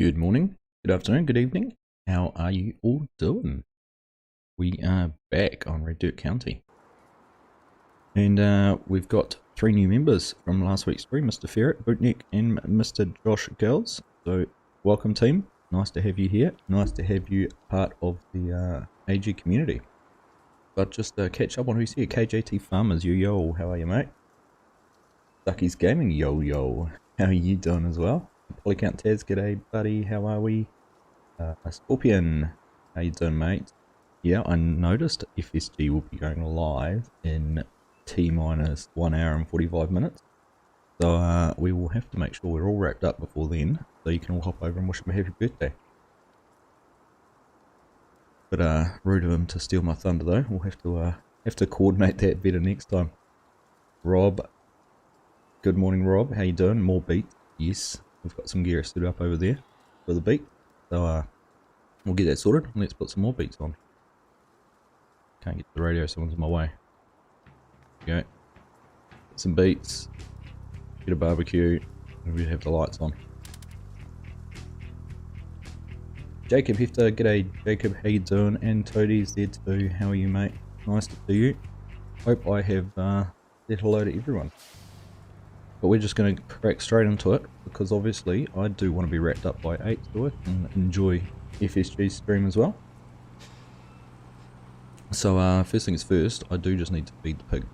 Good morning, good afternoon, good evening. How are you all doing? We are back on Red Dirt County. And we've got 3 new members from last week's stream, Mr. Ferret, Bootneck, and Mr. Josh Girls. So, welcome team. Nice to have you here. Nice to have you part of the AG community. But just catch up on who's here. KJT Farmers, yo, how are you, mate? Ducky's Gaming, yo. How are you doing as well? Polycount Taz, g'day buddy, how are we? Scorpion, how you doing, mate? Yeah, I noticed FSG will be going live in T-minus 1 hour and 45 minutes. So we will have to make sure we're all wrapped up before then, so you can all hop over and wish him a happy birthday. But rude of him to steal my thunder though. We'll have to coordinate that better next time. Rob, good morning, Rob. How you doing? More Beets. Yes, we've got some gear stood up over there for the beat. So we'll get that sorted. Let's put some more Beets on. Can't get to the radio, someone's in my way. There you go. Get some Beets. Get a barbecue. And we have the lights on. Jacob Hefter, g'day Jacob, how you doing? And Toadie's there too. How are you, mate? Nice to see you. Hope I have said hello to everyone. But we're just going to crack straight into it, because obviously I do want to be wrapped up by 8 so I can enjoy FSG's stream as well. So first things first, I do just need to feed the pig.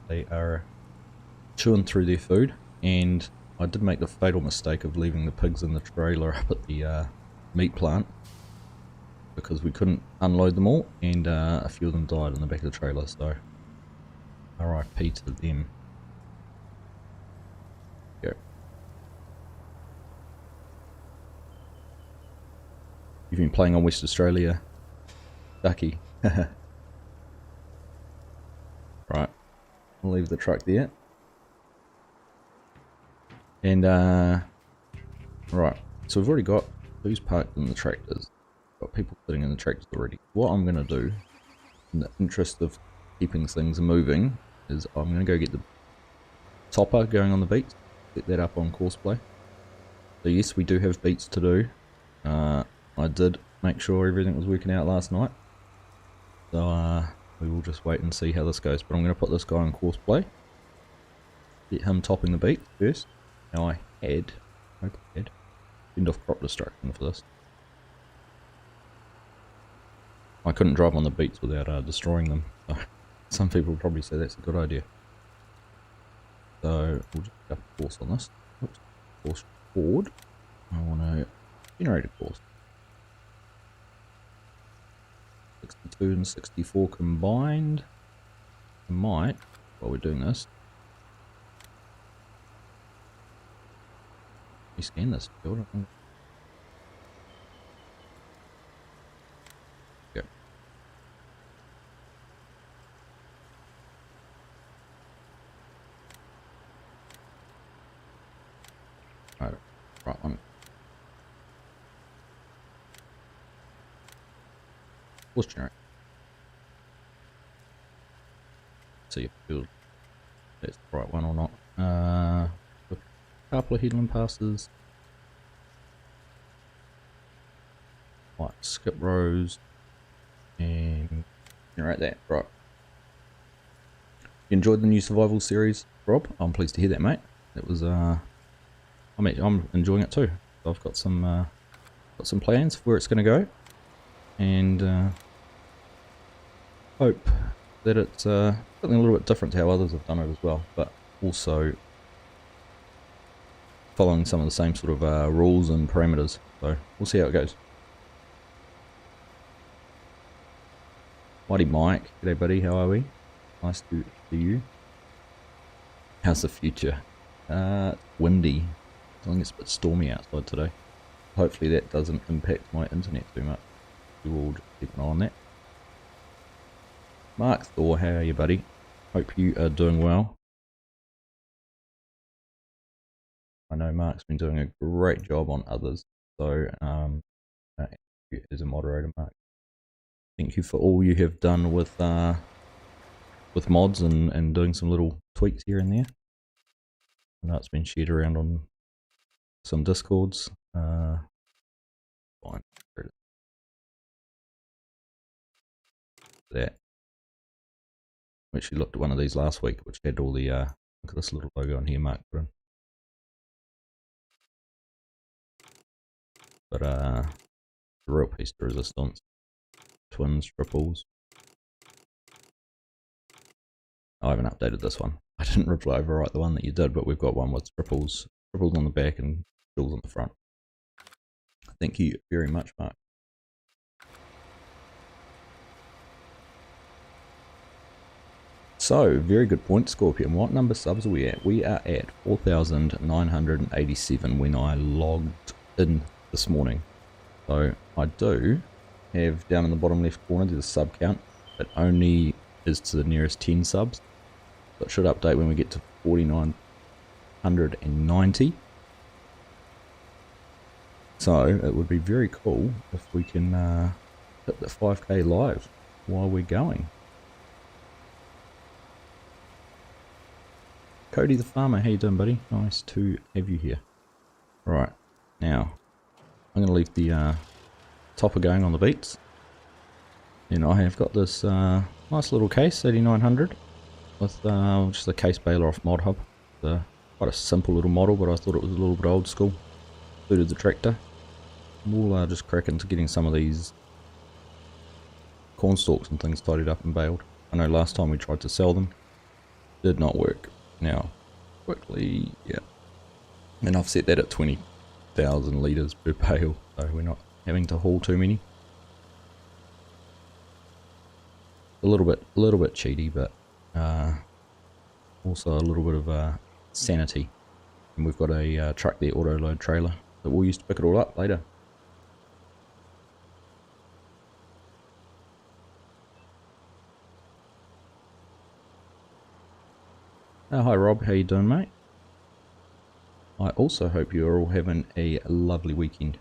They are chewing through their food, and I did make the fatal mistake of leaving the pigs in the trailer up at the meat plant, because we couldn't unload them all, and a few of them died in the back of the trailer, so RIP to them. Go. You've been playing on West Australia, Ducky. Right, I'll leave the truck there. And right, so we've already got who's parked in the tractors. Got people sitting in the tractors already. What I'm going to do, in the interest of keeping things moving, is I'm going to go get the topper going on the Beets. Set that up on courseplay. So yes, we do have Beets to do. I did make sure everything was working out last night. So we will just wait and see how this goes. But I'm going to put this guy on courseplay. Get him topping the Beets first. Now I had end off crop destruction for this. I couldn't drive on the Beets without destroying them. So some people will probably say that's a good idea. So we'll just pick up a course on this. Oops, course forward. I want to generate a course. 62 and 64 combined. I might, while we're doing this, we scan this field. Go. Right one. Let's generate. See if that's the right one or not. A couple of headland passes. Right, skip rows and generate that. Right. You enjoyed the new survival series, Rob? I'm pleased to hear that, mate. That was I'm enjoying it too. I've got some plans for where it's going to go, and hope that it's something a little bit different to how others have done it as well, but also following some of the same sort of rules and parameters. So we'll see how it goes. Mighty Mike, g'day buddy, how are we? Nice to see you. How's the future? It's windy. I think it's a bit stormy outside today. Hopefully that doesn't impact my internet too much. We will just keep an eye on that. Mark Thor, how are you, buddy? Hope you are doing well. I know Mark's been doing a great job on others, so as a moderator, Mark, thank you for all you have done with mods and doing some little tweaks here and there. I know it's been shared around on some discords. fine. That. We actually looked at one of these last week, which had all the look at this little logo on here, Mark put in. But the real piece of resistance, twins, triples. I haven't updated this one. I didn't overwrite the one that you did, but we've got one with triples on the back and duals on the front. Thank you very much, Mark. So, very good point, Scorpion. What number subs are we at? We are at 4,987 when I logged in this morning. So, I do have down in the bottom left corner, there's a sub count. It only is to the nearest 10 subs. So it should update when we get to 4,990. So, it would be very cool if we can hit the 5k live while we're going. Cody the farmer, how you doing, buddy? Nice to have you here. Right, now I'm going to leave the topper going on the Beets. And I have got this nice little case, 8900, with just a case baler off Mod Hub. Quite a simple little model, but I thought it was a little bit old school. Suited the tractor. We'll just crack into getting some of these corn stalks and things tidied up and baled. I know last time we tried to sell them, did not work. Now, quickly, yeah, and I've set that at 20,000 litres per bale, so we're not having to haul too many. A little bit cheaty, but also a little bit of sanity. And we've got a truck there, auto load trailer, that we'll use to pick it all up later. Hi Rob, how you doing, mate? I also hope you are all having a lovely weekend.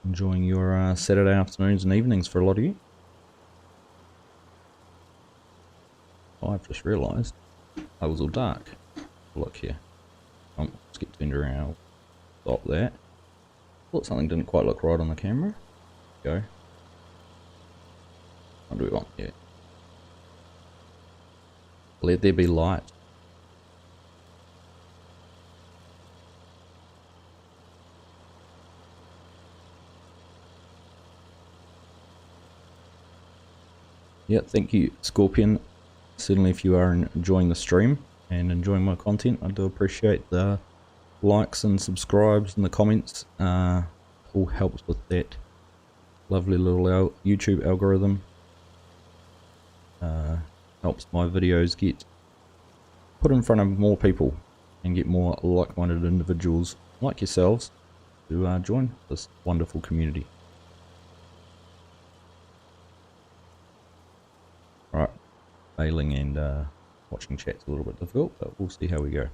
Enjoying your Saturday afternoons and evenings for a lot of you. I've just realised I was all dark. Look here. Let's get turned around. Stop that. Thought something didn't quite look right on the camera. Go. What do we want? Yeah. Let there be light. Yeah, thank you, Scorpion. Certainly if you are enjoying the stream and enjoying my content, I do appreciate the likes and subscribes and the comments. All helps with that lovely little YouTube algorithm. Helps my videos get put in front of more people and get more like-minded individuals like yourselves to join this wonderful community. Right, bailing and watching chat's a little bit difficult, but we'll see how we go.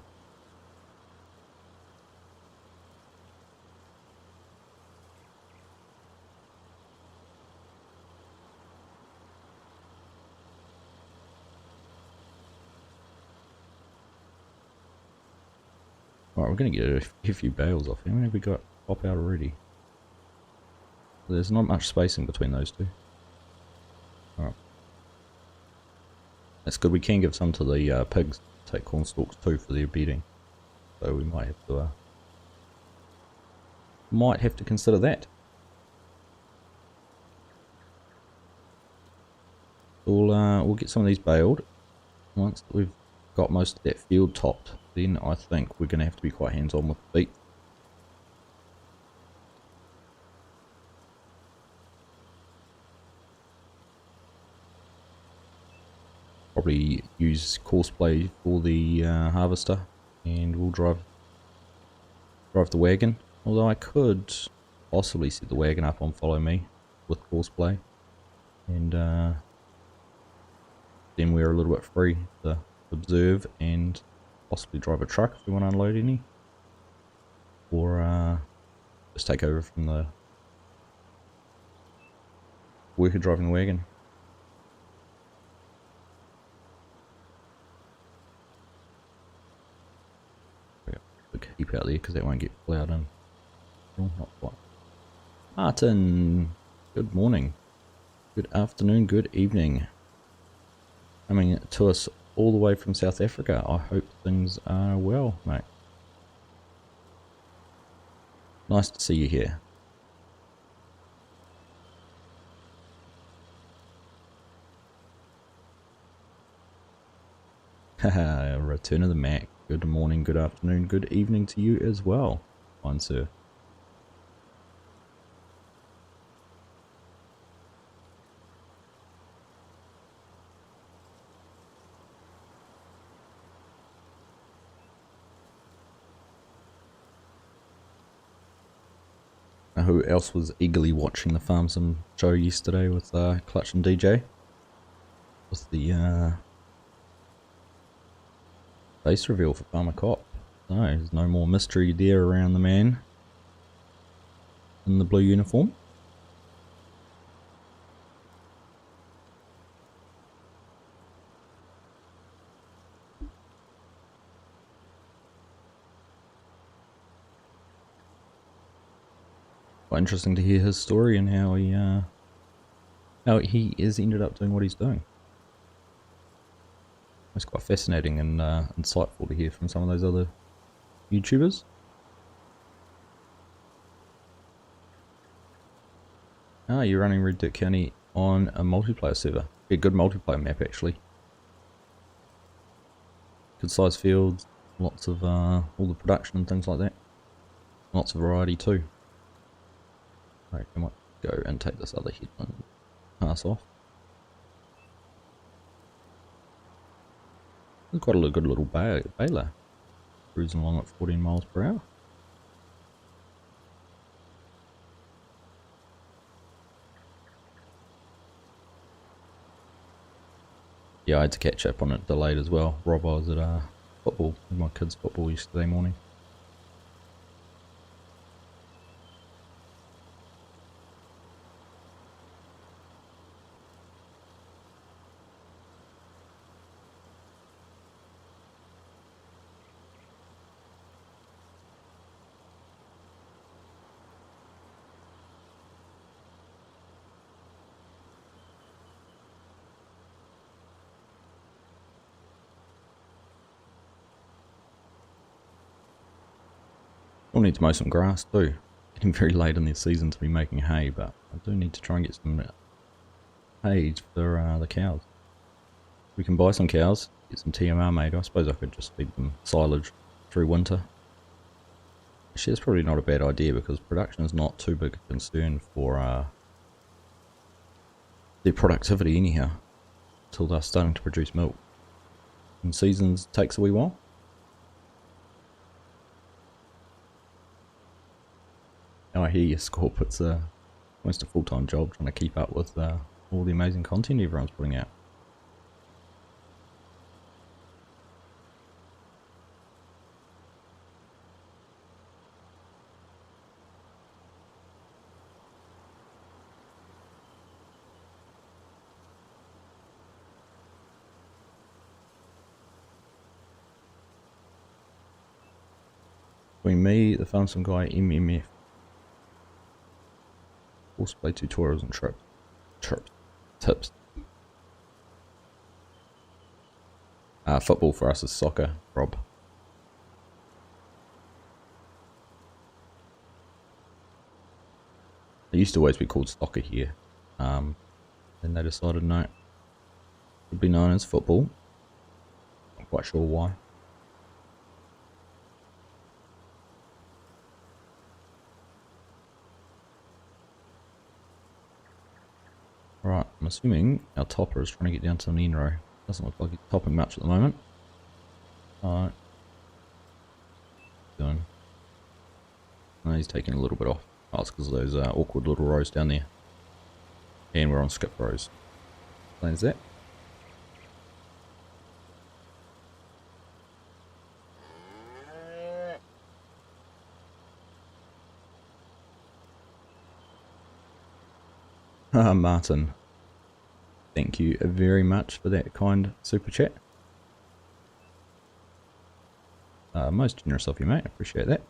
Right, we're going to get a few bales off. How many have we got pop out already? There's not much spacing between those two. Alright. That's good. We can give some to the pigs. Take corn stalks too for their bedding. So we might have to consider that. We'll get some of these baled. Once we've got most of that field topped, then I think we're going to have to be quite hands-on with the beet. Probably use courseplay for the harvester, and we'll drive the wagon. Although I could possibly set the wagon up on follow me with courseplay, and then we're a little bit free to observe and possibly drive a truck if we want to unload any, or just take over from the worker driving the wagon. Big heap out there because that won't get plowed in. Oh, not quite. Martin, good morning, good afternoon, good evening. Coming to us all the way from South Africa. I hope things are well, mate. Nice to see you here. Haha, return of the Mac. Good morning, good afternoon, good evening to you as well, fine sir. Now, who else was eagerly watching the Farm Sim show yesterday with Clutch and DJ? With the face reveal for Farmer Cop. So, there's no more mystery there around the man in the blue uniform. Quite interesting to hear his story and how he has ended up doing what he's doing. It's quite fascinating and insightful to hear from some of those other YouTubers. Ah, you're running Red Dirt County on a multiplayer server. Be a good multiplayer map actually. Good sized fields, lots of all the production and things like that. Lots of variety too. Right, I might go and take this other headland pass off. There's quite a good little baler cruising along at 14 miles per hour. Yeah, I had to catch up on it delayed as well. Rob, I was at football with my kids' football yesterday morning. We'll need to mow some grass too. Getting very late in the season to be making hay, but I do need to try and get some hay for the cows. We can buy some cows, get some TMR made. I suppose I could just feed them silage through winter. Actually, that's probably not a bad idea because production is not too big a concern for their productivity anyhow, until they're starting to produce milk. And seasons takes a wee while. Now I hear you, Scorp, it's almost a full-time job trying to keep up with all the amazing content everyone's putting out. Between me, the Farm Sim guy, MMF, horseplay tutorials and tips. Football for us is soccer, Rob. It used to always be called soccer here. Then they decided no, it would be known as football. Not quite sure why. Right, I'm assuming our topper is trying to get down to an end row. Doesn't look like he's topping much at the moment. Alright. Doing. No, he's taking a little bit off. Oh, it's because of those awkward little rows down there. And we're on skip rows. Explains that. Martin. Thank you very much for that kind super chat. Most generous of you, mate. I appreciate that.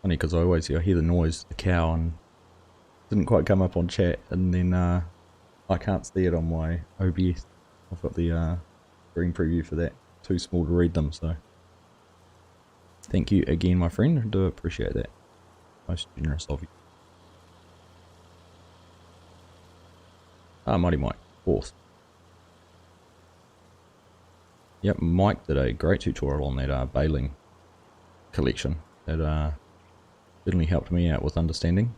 funny because I always hear the noise, the cow, and didn't quite come up on chat, and then I can't see it on my OBS. I've got the screen preview for that. Too small to read them, so thank you again, my friend. I do appreciate that. Most generous of you. Mighty Mike, of course. Yep, Mike did a great tutorial on that baling collection. That certainly helped me out with understanding.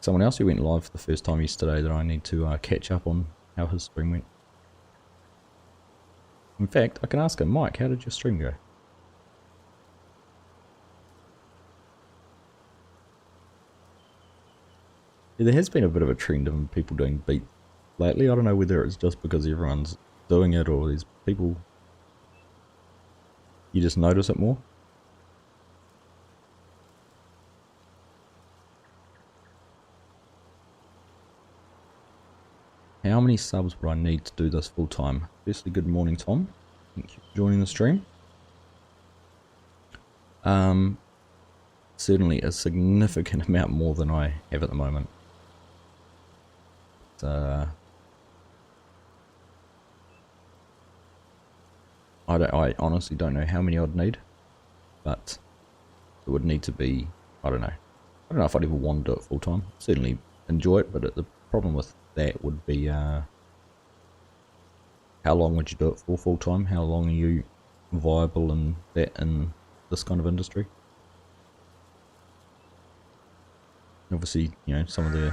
Someone else who went live for the first time yesterday that I need to catch up on how his stream went. In fact, I can ask him, Mike, how did your stream go? Yeah, there has been a bit of a trend of people doing beats lately. I don't know whether it's just because everyone's doing it or there's people, you just notice it more. How many subs would I need to do this full time? Firstly, good morning, Tom. Thank you for joining the stream. Certainly a significant amount more than I have at the moment. I honestly don't know how many I'd need, but it would need to be, I don't know if I'd ever want to do it full time. Certainly enjoy it, but the problem with that would be how long would you do it for full time? How long are you viable in this kind of industry? Obviously, you know, some of the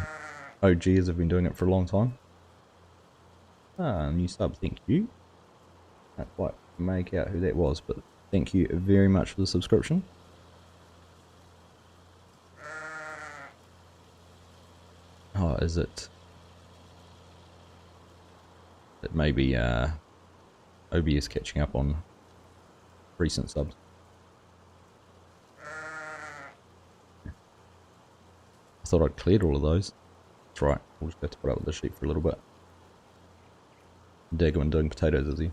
OGs have been doing it for a long time. New sub, thank you. Can't quite make out who that was, but thank you very much for the subscription. Oh, is it? It may be OBS catching up on recent subs. I thought I'd cleared all of those. That's right, we'll just have to put up with the sheep for a little bit. Dagoman doing potatoes, is he?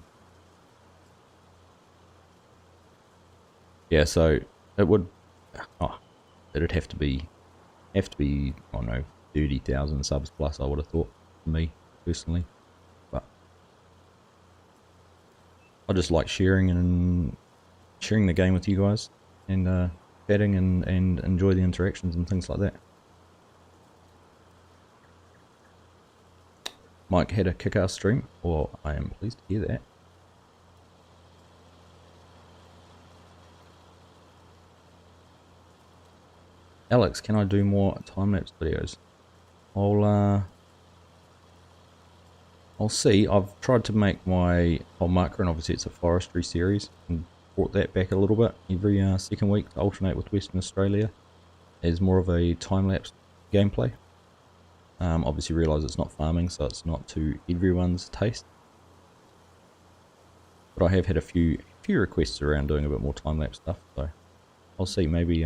Yeah, so it would, it'd have to be, I don't know, 30,000 subs plus, I would have thought, for me, personally. But I just like sharing the game with you guys, and chatting and enjoy the interactions and things like that. Mike had a kick-ass stream, or I am pleased to hear that. Alex, can I do more time-lapse videos? I'll see. I've tried to make my whole marker, and obviously it's a forestry series, and brought that back a little bit every second week to alternate with Western Australia as more of a time-lapse gameplay. Obviously realise it's not farming, so it's not to everyone's taste. But I have had a few requests around doing a bit more time-lapse stuff, so I'll see. Maybe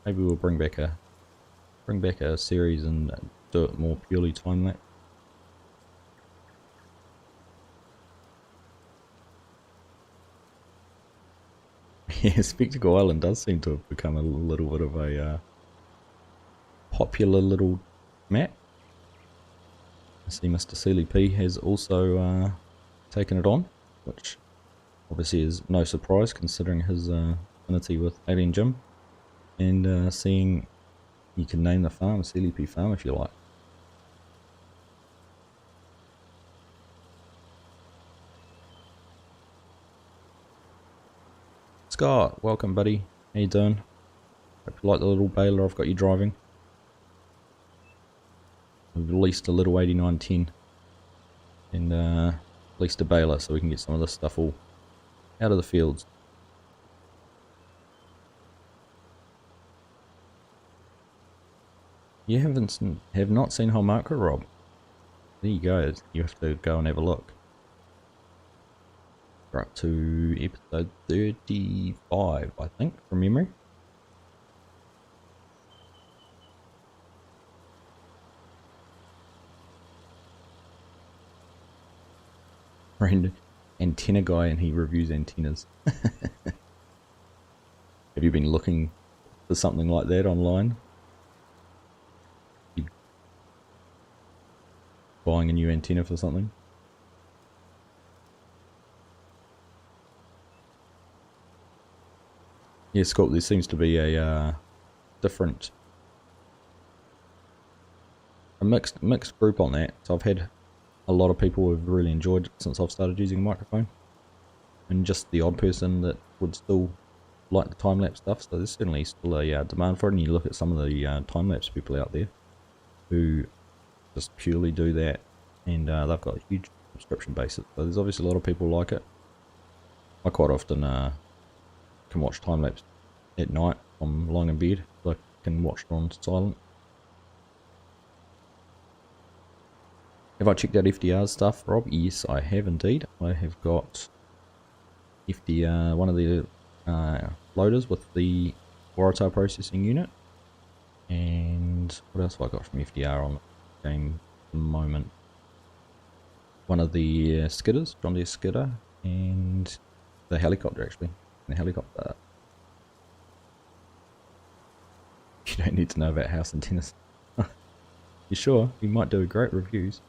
we'll bring back a series and do it more purely time-lapse. Yeah, Spectacle Island does seem to have become a little bit of a popular little map. I see Mr. Sealy P has also taken it on, which obviously is no surprise considering his affinity with Alien Jim, and seeing you can name the farm Sealy P Farm if you like. Scott, welcome buddy. How you doing? Hope you like the little baler I've got you driving. We've released a little 8910 and released a baler so we can get some of this stuff all out of the fields. You have not seen Hallmarker, Rob? There you go. You have to go and have a look. We're up to episode 35, I think, from memory. Friend, antenna guy, and he reviews antennas. Have you been looking for something like that online. You're buying a new antenna for something. Yeah, Scott, there seems to be a different, a mixed group on that. So I've had a lot of people who've really enjoyed it since I've started using a microphone, and just the odd person that would still like the time-lapse stuff. So there's certainly still a demand for it, and you look at some of the time-lapse people out there who just purely do that, and they've got a huge subscription basis. So there's obviously a lot of people like it. I quite often can watch time-lapse at night. I'm lying in bed, so I can watch it on silent. Have I checked out FDR stuff, Rob? Yes, I have indeed. I have got FDR, one of the loaders with the Waratah processing unit. And what else have I got from FDR on the game at the moment? One of the skidders, John Deere skidder, and the helicopter actually. The helicopter. You don't need to know about house antennas. You sure? You might do great reviews.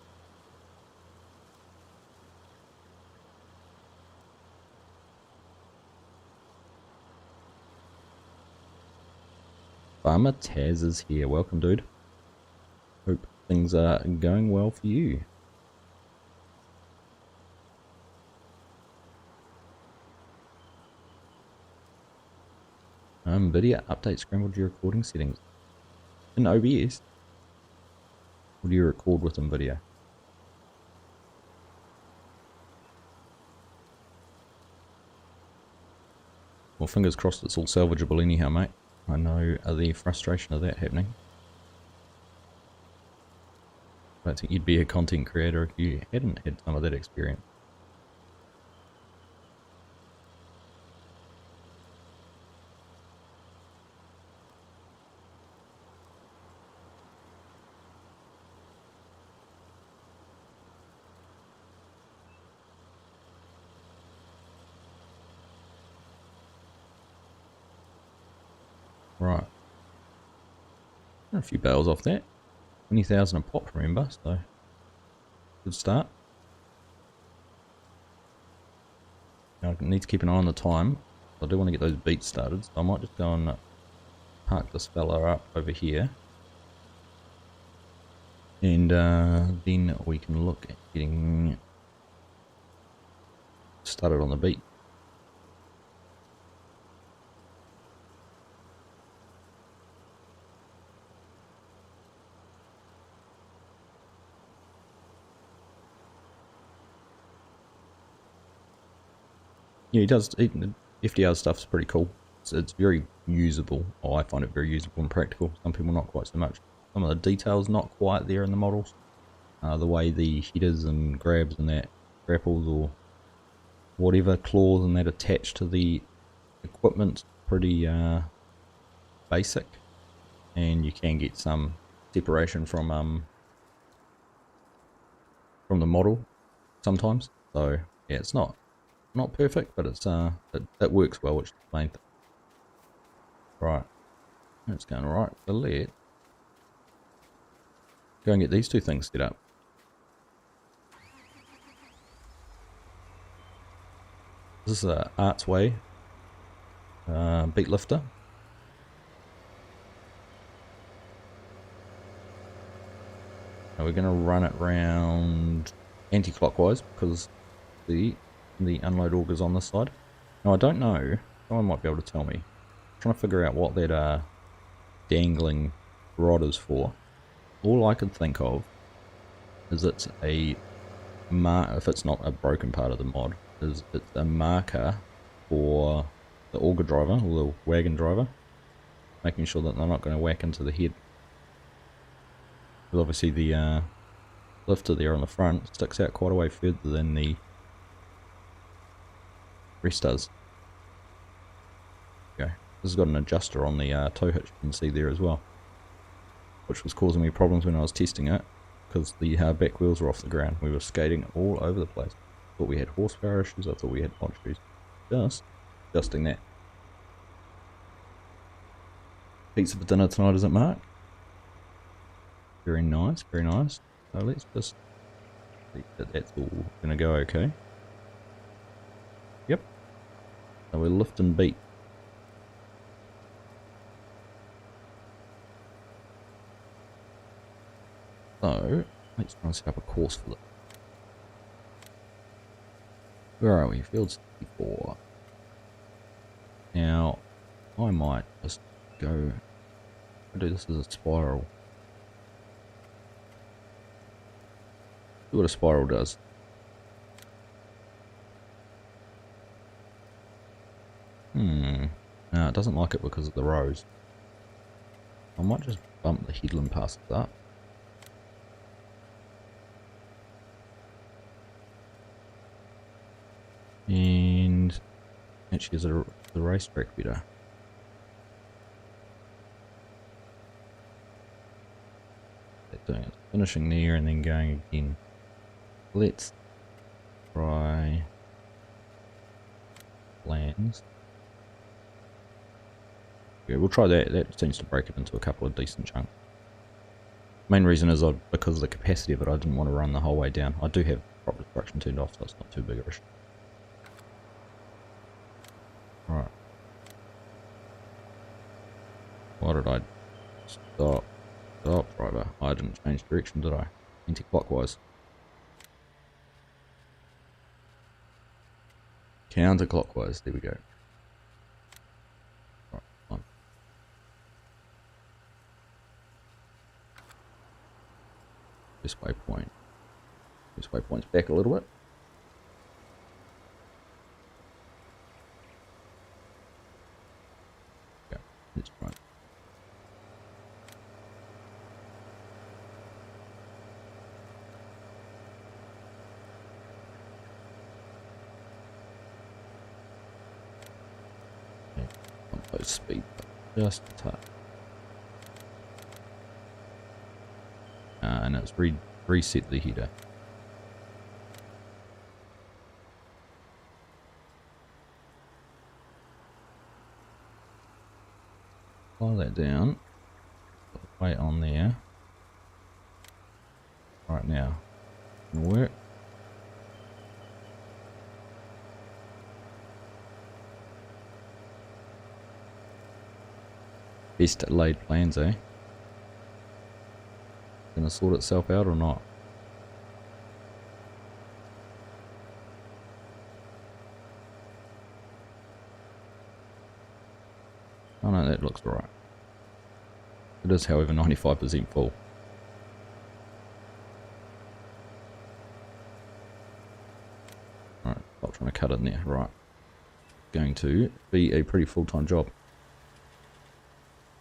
Farmer Taz is here. Welcome, dude. Hope things are going well for you. Video update scrambled your recording settings. In OBS? Or do you record with NVIDIA? Well, fingers crossed it's all salvageable anyhow, mate. I know the frustration of that happening. I don't think you'd be a content creator if you hadn't had some of that experience. Right. A few bales off that. 20,000 a pop, remember, so good start. Now I need to keep an eye on the time. I do want to get those beets started, so I might just go and park this fella up over here. And then we can look at getting started on the beet. Yeah, he does. FDR stuff's pretty cool. It's very usable. Oh, I find it very usable and practical. Some people not quite so much. Some of the details not quite there in the models. The way the headers and grabs and that grapples or whatever claws and that attach to the equipment, pretty basic, and you can get some separation from the model sometimes. So yeah, it's not perfect, but it's it works well, which is the main thing. Right, it's going right. So let's go and get these two things set up. This is a Arts Way beet lifter. Now we're going to run it round anti-clockwise because the unload auger's on this side. Now I don't know, someone might be able to tell me. I'm trying to figure out what that dangling rod is for. All I could think of is it's a if it's not a broken part of the mod, is it's a marker for the auger driver or the wagon driver, making sure that they're not going to whack into the head. Because obviously the lifter there on the front sticks out quite a way further than the rest does. Okay, this has got an adjuster on the tow hitch, you can see there as well, which was causing me problems when I was testing it because the back wheels were off the ground. We were skating all over the place. Thought we had horsepower issues, I thought we had mod issues. Just adjusting that. pizza for dinner tonight, is it, Mark? Very nice, very nice. So let's just see that that's all gonna go okay. Yep. So we're lifting beet. So let's try and set up a course for this. Where are we? Field 64. Now, I might just go do this as a spiral. See what a spiral does. No, it doesn't like it because of the rows. I might just bump the headland past that. And actually, is the racetrack better? Doing it, finishing there and then going again. Let's try lands. Yeah, we'll try that. That seems to break it into a couple of decent chunks. Main reason is because of the capacity of it, I didn't want to run the whole way down. I do have crop destruction turned off, so it's not too big of a issue. Right. Why did I stop? Stop, driver. I didn't change direction, did I? Anti-clockwise. Counterclockwise. There we go. Right, fine. This waypoint. This waypoint's back a little bit. Yeah, let's try. Speed just a touch, and it's reset the header. Fly that down, put the weight on there. Right now, it'll work. Best laid plans, eh? Gonna sort itself out or not? Oh no, that looks right. It is, however, 95% full. Alright, stop trying to cut in there. Right. Going to be a pretty full-time job.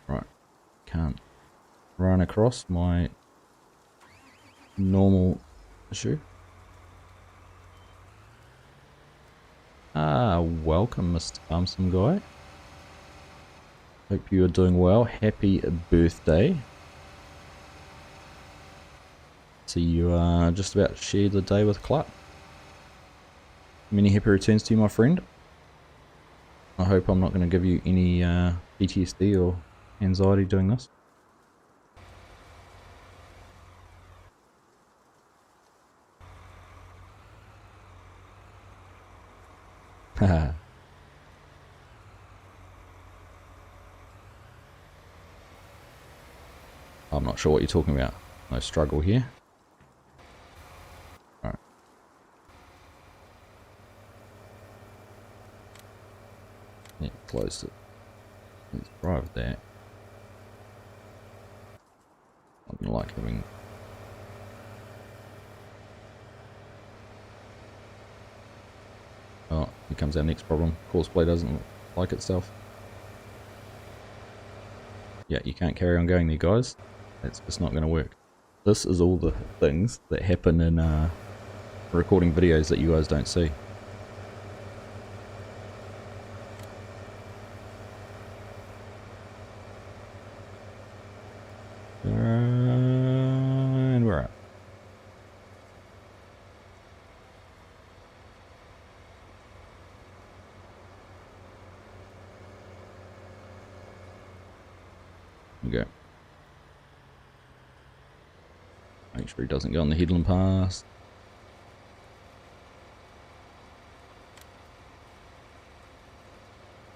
Right. Can't run across my normal issue. Welcome, Mr. Farmsome Guy. Hope you are doing well. Happy birthday. See you just about to share the day with Clark. Many happy returns to you, my friend. I hope I'm not going to give you any PTSD or anxiety doing this. Haha. I'm not sure what you're talking about. No struggle here. Alright. Yeah, close it. Let's drive that. I don't like having... Oh, here comes our next problem. Courseplay doesn't like itself. Yeah, you can't carry on going there, guys. That's just not going to work. This is all the things that happen in recording videos that you guys don't see. And we're out. we go. Make sure he doesn't go on the headland pass.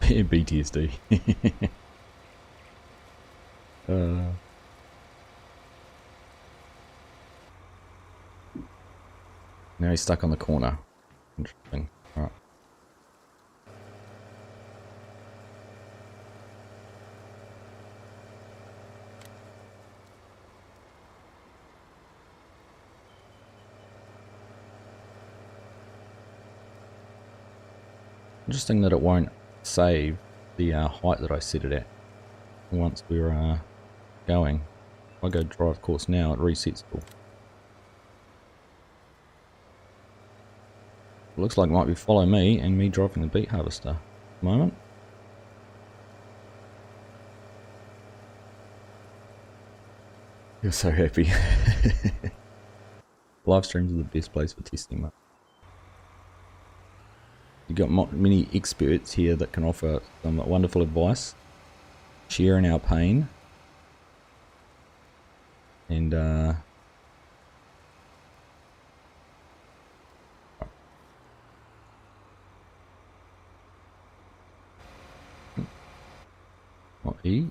BTSD. Now he's stuck on the corner. Interesting. Alright. Interesting that it won't save the height that I set it at once we're going. If I go drive course now, it resets full. It looks like it might be follow me and me driving the beet harvester at the moment. You're so happy. Live streams are the best place for testing, mate. You've got many experts here that can offer some wonderful advice, share in our pain, and not E.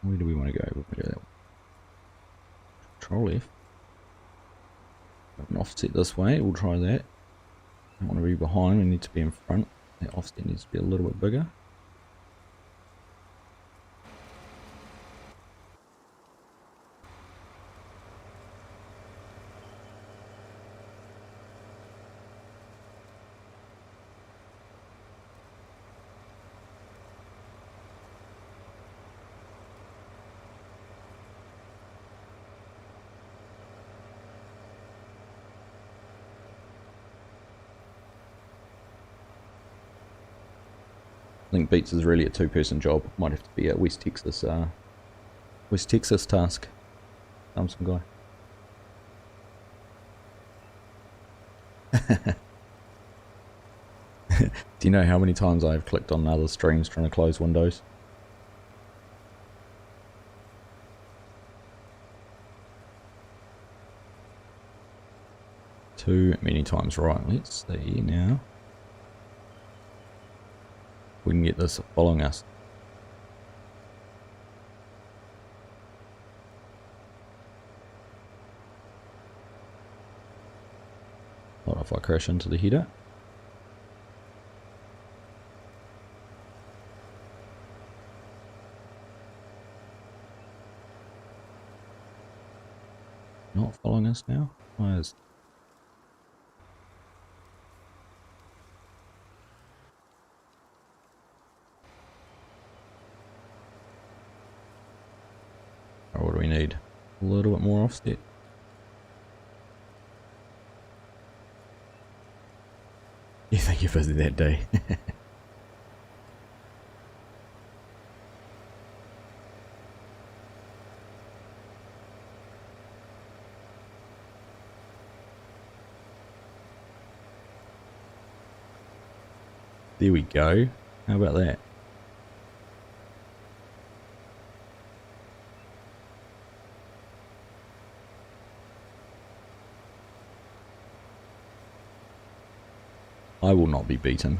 Where do we want to go? We're going to go that way. Control F. Got an offset this way. We'll try that. Don't want to be behind. We need to be in front. That offset needs to be a little bit bigger. I think Beets is really a two-person job. Might have to be a West Texas task. Some guy. Do you know how many times I've clicked on other streams trying to close windows? Too many times. Right, let's see now. We can get this following us. Not if I crash into the header. Not following us now? Why is... What do we need? A little bit more offset. You think you're busy that day? There we go. How about that? I will not be beaten.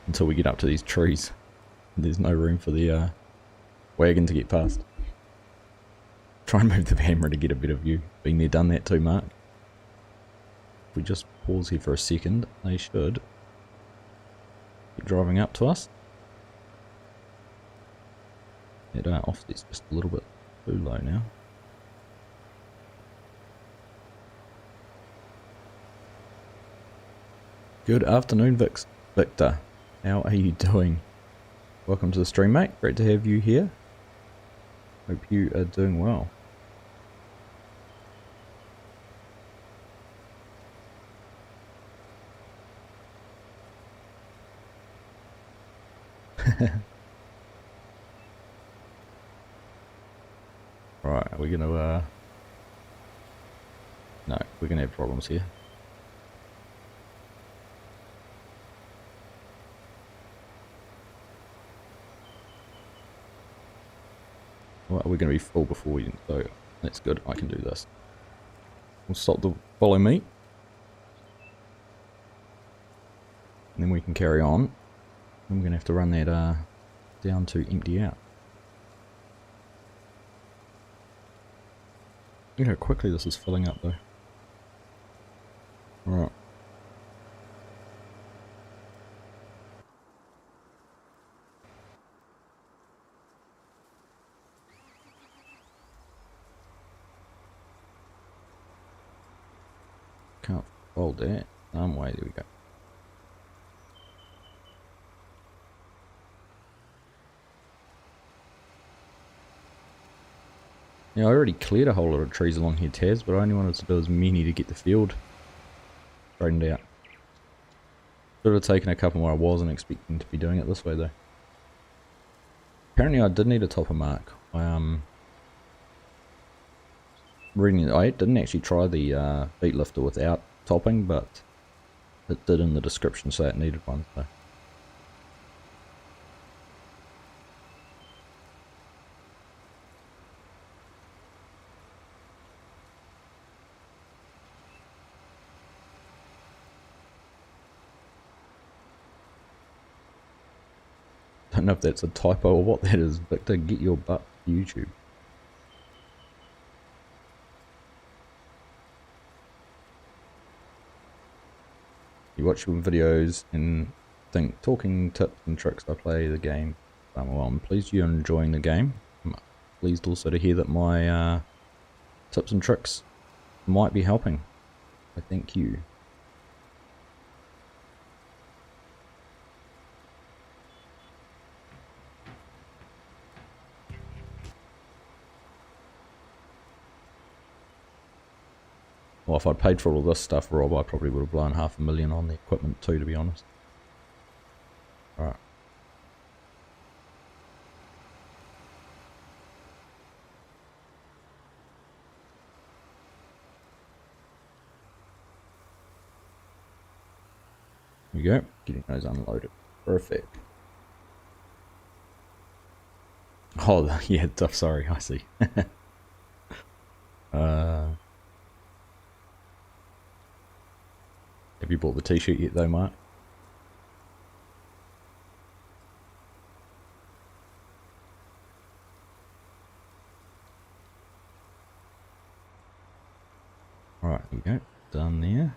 Until we get up to these trees. There's no room for the wagon to get past. Try and move the camera to get a better view. Been there, done that too, Mark. If we just pause here for a second, they should be driving up to us. That offset's just a little bit too low now. Good afternoon, Victor. How are you doing? Welcome to the stream, mate. Great to have you here. Hope you are doing well. Right, are we gonna no, we're gonna have problems here. we're going to be full before we, so that's good. I can do this. We'll stop the follow me. And then we can carry on. I'm going to have to run that down to empty out. Look how quickly this is filling up though. Alright. Can't fold that. Some way, there we go. Yeah, I already cleared a whole lot of trees along here, Taz, but I only wanted to do as many to get the field straightened out. Should have taken a couple more. I wasn't expecting to be doing it this way though. Apparently I did need a topper mark. I didn't actually try the beet lifter without topping, but it did in the description say it needed one. So. Don't know if that's a typo or what that is. Victor, get your butt to YouTube. You watch your videos and think talking tips and tricks. I play the game. Well, I'm pleased you're enjoying the game. I'm pleased also to hear that my tips and tricks might be helping. I thank you. Well, if I'd paid for all this stuff, Rob, I probably would have blown $500,000 on the equipment too, to be honest. Alright. There we go, getting those unloaded. Perfect. Oh, yeah, tough, sorry, I see. Have you bought the t-shirt yet though, Mark? Alright, here we go. Done there.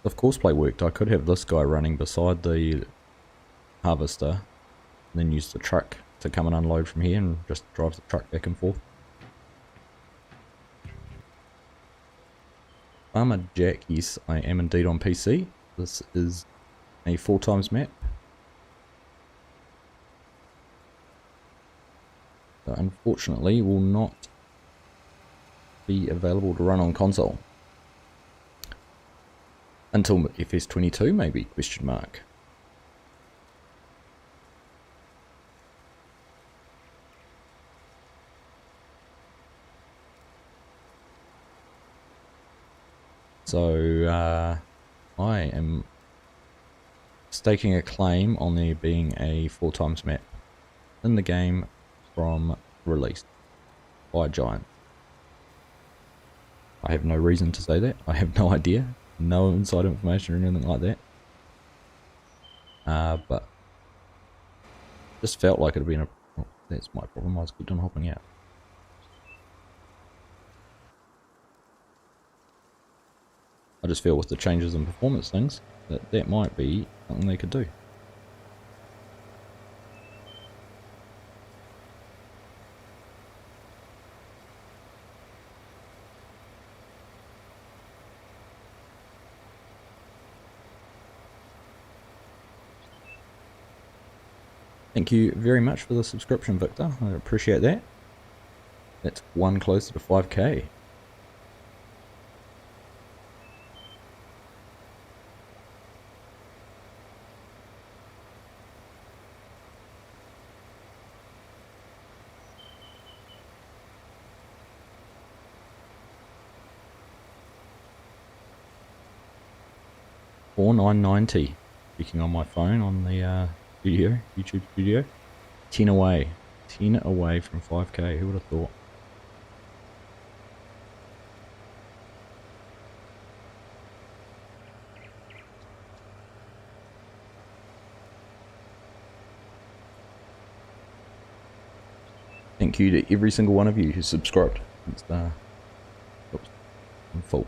If courseplay worked, I could have this guy running beside the harvester, and then use the truck to come and unload from here and just drive the truck back and forth. Farmer Jack, yes, I am indeed on PC. This is a 4x map. So unfortunately will not be available to run on console. Until FS22 maybe, question mark. So I am staking a claim on there being a 4x map in the game from release by Giant. I have no reason to say that. I have no idea. No inside information or anything like that. But just felt like it had been a... Oh, that's my problem. I was kept on hopping out. I just feel with the changes in performance things that that might be something they could do. Thank you very much for the subscription, Victor. I appreciate that. That's one closer to 5k. $4,990. Speaking on my phone on the YouTube studio. 10 away. 10 away from 5k. Who would have thought? Thank you to every single one of you who subscribed. It's oops, I'm full.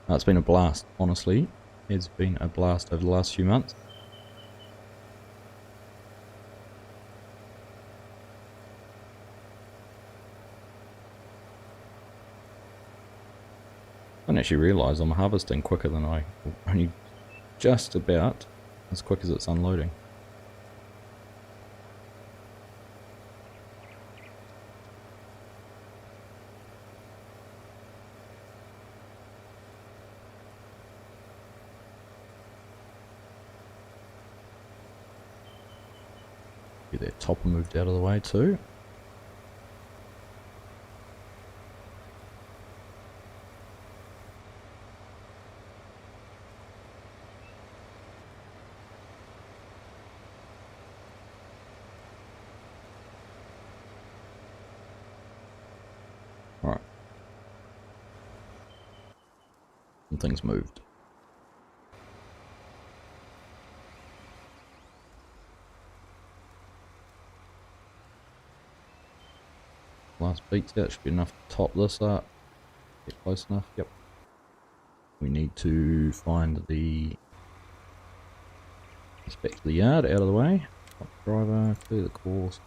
It's been a blast, honestly. It's been a blast over the last few months. I didn't actually realise I'm harvesting quicker than only just about as quick as it's unloading. Get that topper moved out of the way too. Alright. Something's moved. Last beats out, should be enough to top this up. Get close enough, yep. We need to find the... Let's back to the yard, out of the way. Top driver, clear the course.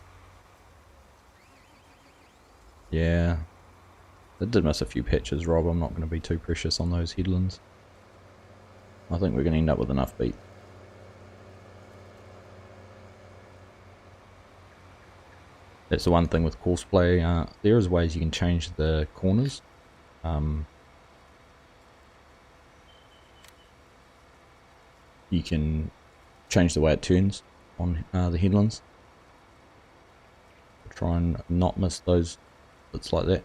Yeah. That did miss a few patches, Rob. I'm not going to be too precious on those headlands. I think we're going to end up with enough beat. That's the one thing with courseplay. There is ways you can change the corners. You can change the way it turns on the headlands. Try and not miss those bits like that.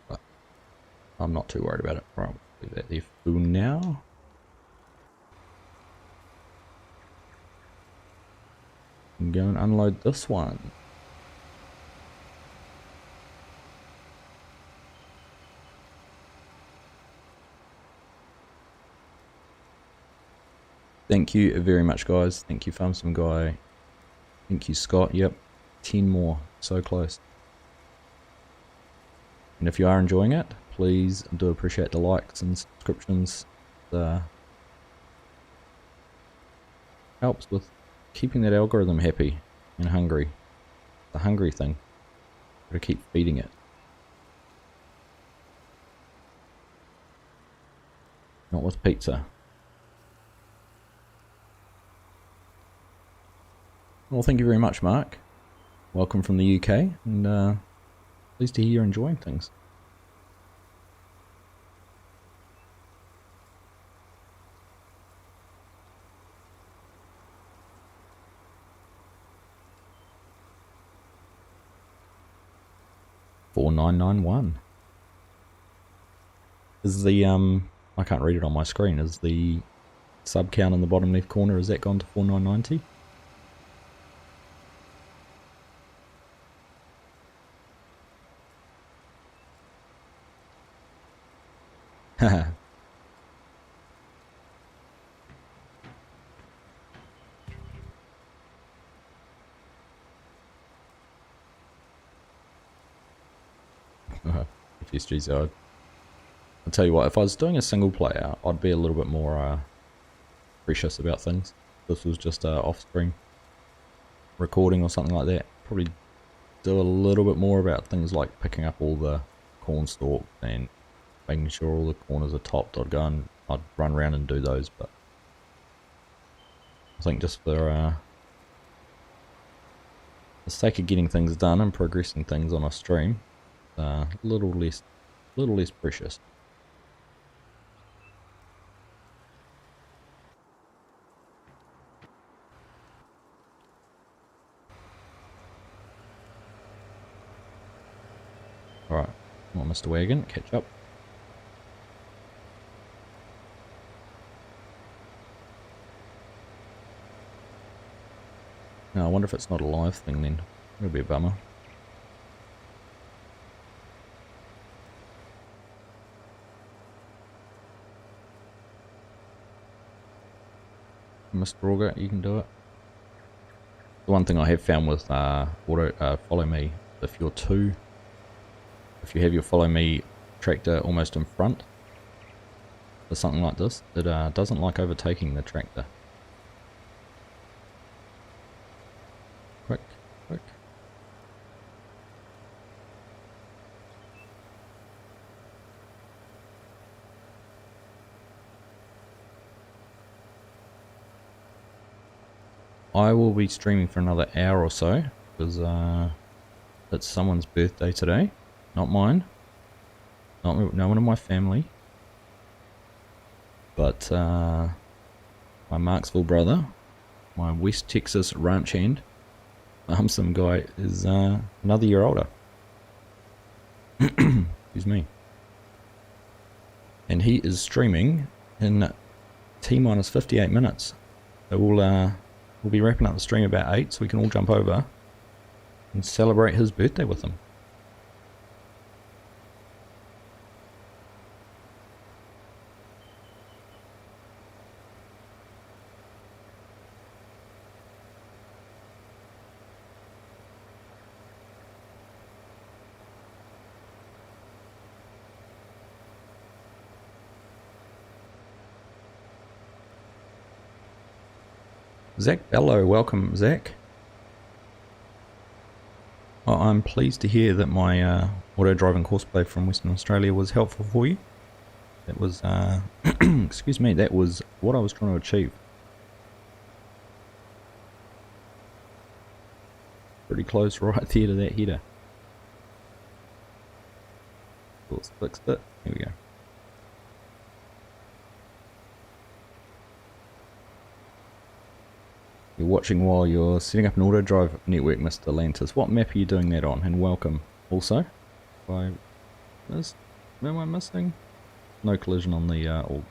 But I'm not too worried about it. Right, leave that there for now. And go and unload this one. Thank you very much, guys. Thank you, Farmsome Guy. Thank you, Scott. Yep, 10 more. So close. And if you are enjoying it, please do appreciate the likes and subscriptions. Helps with keeping that algorithm happy and hungry. The hungry thing. Gotta keep feeding it. Not with pizza. Well, thank you very much, Mark. Welcome from the UK, and pleased to hear you're enjoying things. $4,991 is the I can't read it on my screen. Is the sub count in the bottom left corner, has that gone to 4,990? Haha. FSG's I'll tell you what, if I was doing a single player, I'd be a little bit more precious about things. This was just off-screen recording or something like that. Probably do a little bit more about things like picking up all the corn stalks and making sure all the corners are topped. I'd run around and do those, but I think just for the sake of getting things done and progressing things on a stream, a little less precious. Alright, well, Mr. Wagon, catch up. No, I wonder if it's not a live thing then. It'll be a bummer. Mr. Auger, you can do it. The one thing I have found with follow me, if you have your follow me tractor almost in front for something like this, it doesn't like overtaking the tractor. Quick, quick. I will be streaming for another hour or so because it's someone's birthday today, not mine, no one in my family, but my Marksville brother, my West Texas ranch hand, some guy is another year older. Excuse me. And he is streaming in T-minus 58 minutes. So we'll be wrapping up the stream about 8 so we can all jump over and celebrate his birthday with him. Zach Bello, welcome Zach. Well, I'm pleased to hear that my auto driving course play from Western Australia was helpful for you. That was, excuse me, that was what I was trying to achieve. Pretty close right there to that header. Let's fix it. Here we go. You're watching while you're setting up an auto drive network, Mr. Lantis. What map are you doing that on? And welcome. Also, am I missing? No collision on the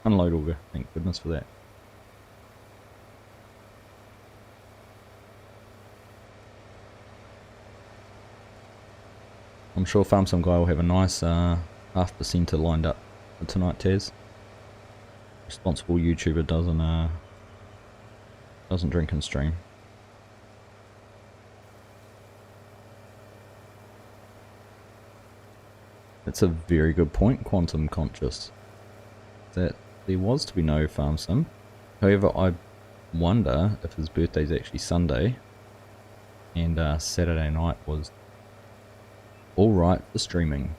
unload auger. Thank goodness for that. I'm sure Farm Some Guy will have a nice half percenter lined up for tonight, Taz. Responsible YouTuber doesn't drink and stream. That's a very good point, Quantum Conscious. That there was to be no Farm Sim. However, I wonder if his birthday's actually Sunday and Saturday night was alright for streaming.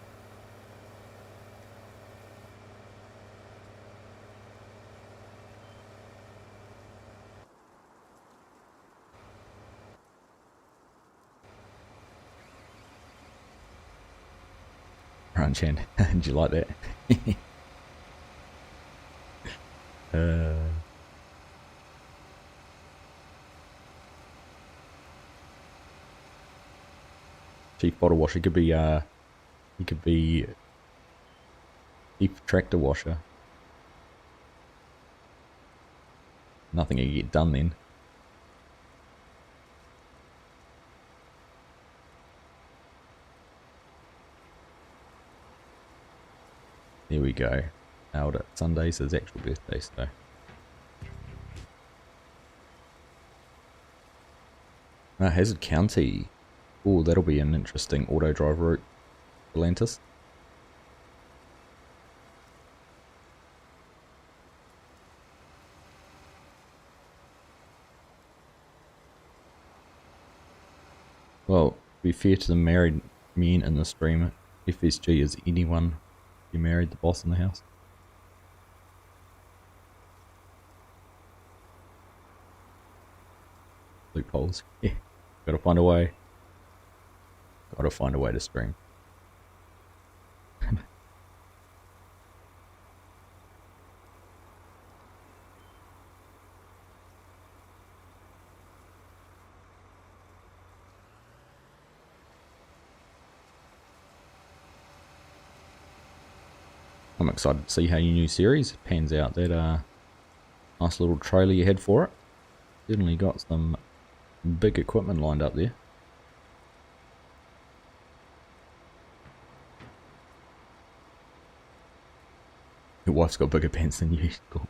Crunch hand. Did you like that? Chief bottle washer could be he could be heap tractor washer. Nothing can get done then. There we go. Nailed it. Sunday's his actual birthday, so. Hazard County. Oh, that'll be an interesting auto drive route. Atlantis. Well, to be fair to the married men in the stream, FSG is anyone who married the boss in the house. Loopholes. Yeah. Gotta find a way. Gotta find a way to stream. I'm excited to see how your new series pans out. That nice little trailer you had for it. Certainly got some big equipment lined up there. Your wife's got bigger pants than you. Cool.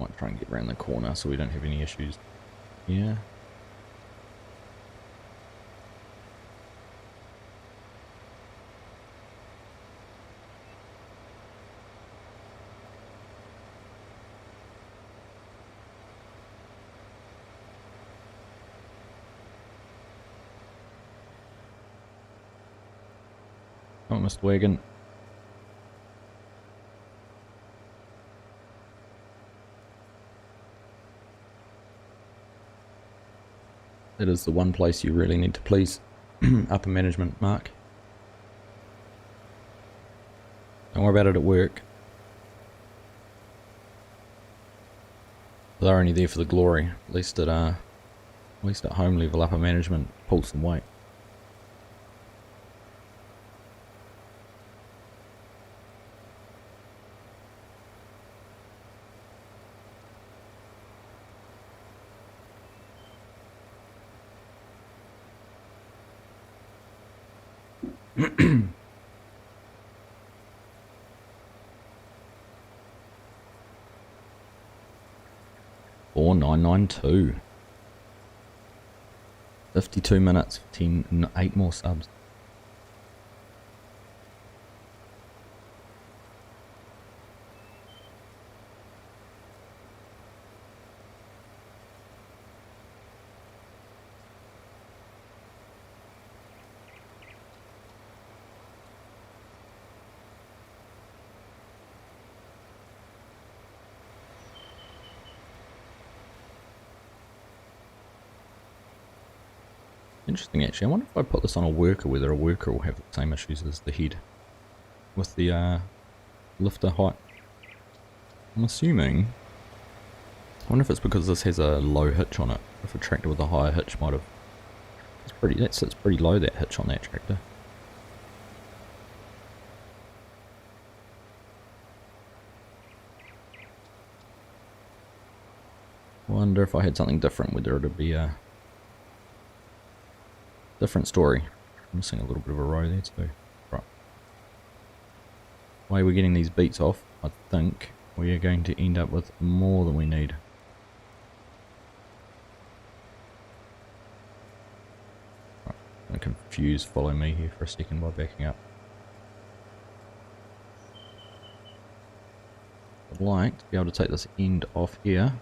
Might try and get around the corner so we don't have any issues. Yeah. Oh, Mr. Wagon. That is the one place you really need to please upper management, Mark. Don't worry about it at work. They're only there for the glory. At least at home level, upper management pulls some weight. $4,992. 52 minutes, 8 more subs. Interesting, actually. I wonder if I put this on a worker, whether a worker will have the same issues as the head with the lifter height. I'm assuming. I wonder if it's because this has a low hitch on it. If a tractor with a higher hitch might have. That sits pretty low, that hitch on that tractor. Wonder if I had something different, whether it would be a different story. I'm missing a little bit of a row there too. Right. Way we're getting these beets off, I think we are going to end up with more than we need. Right. I'm confused. Follow me here for a second by backing up. I'd like to be able to take this end off here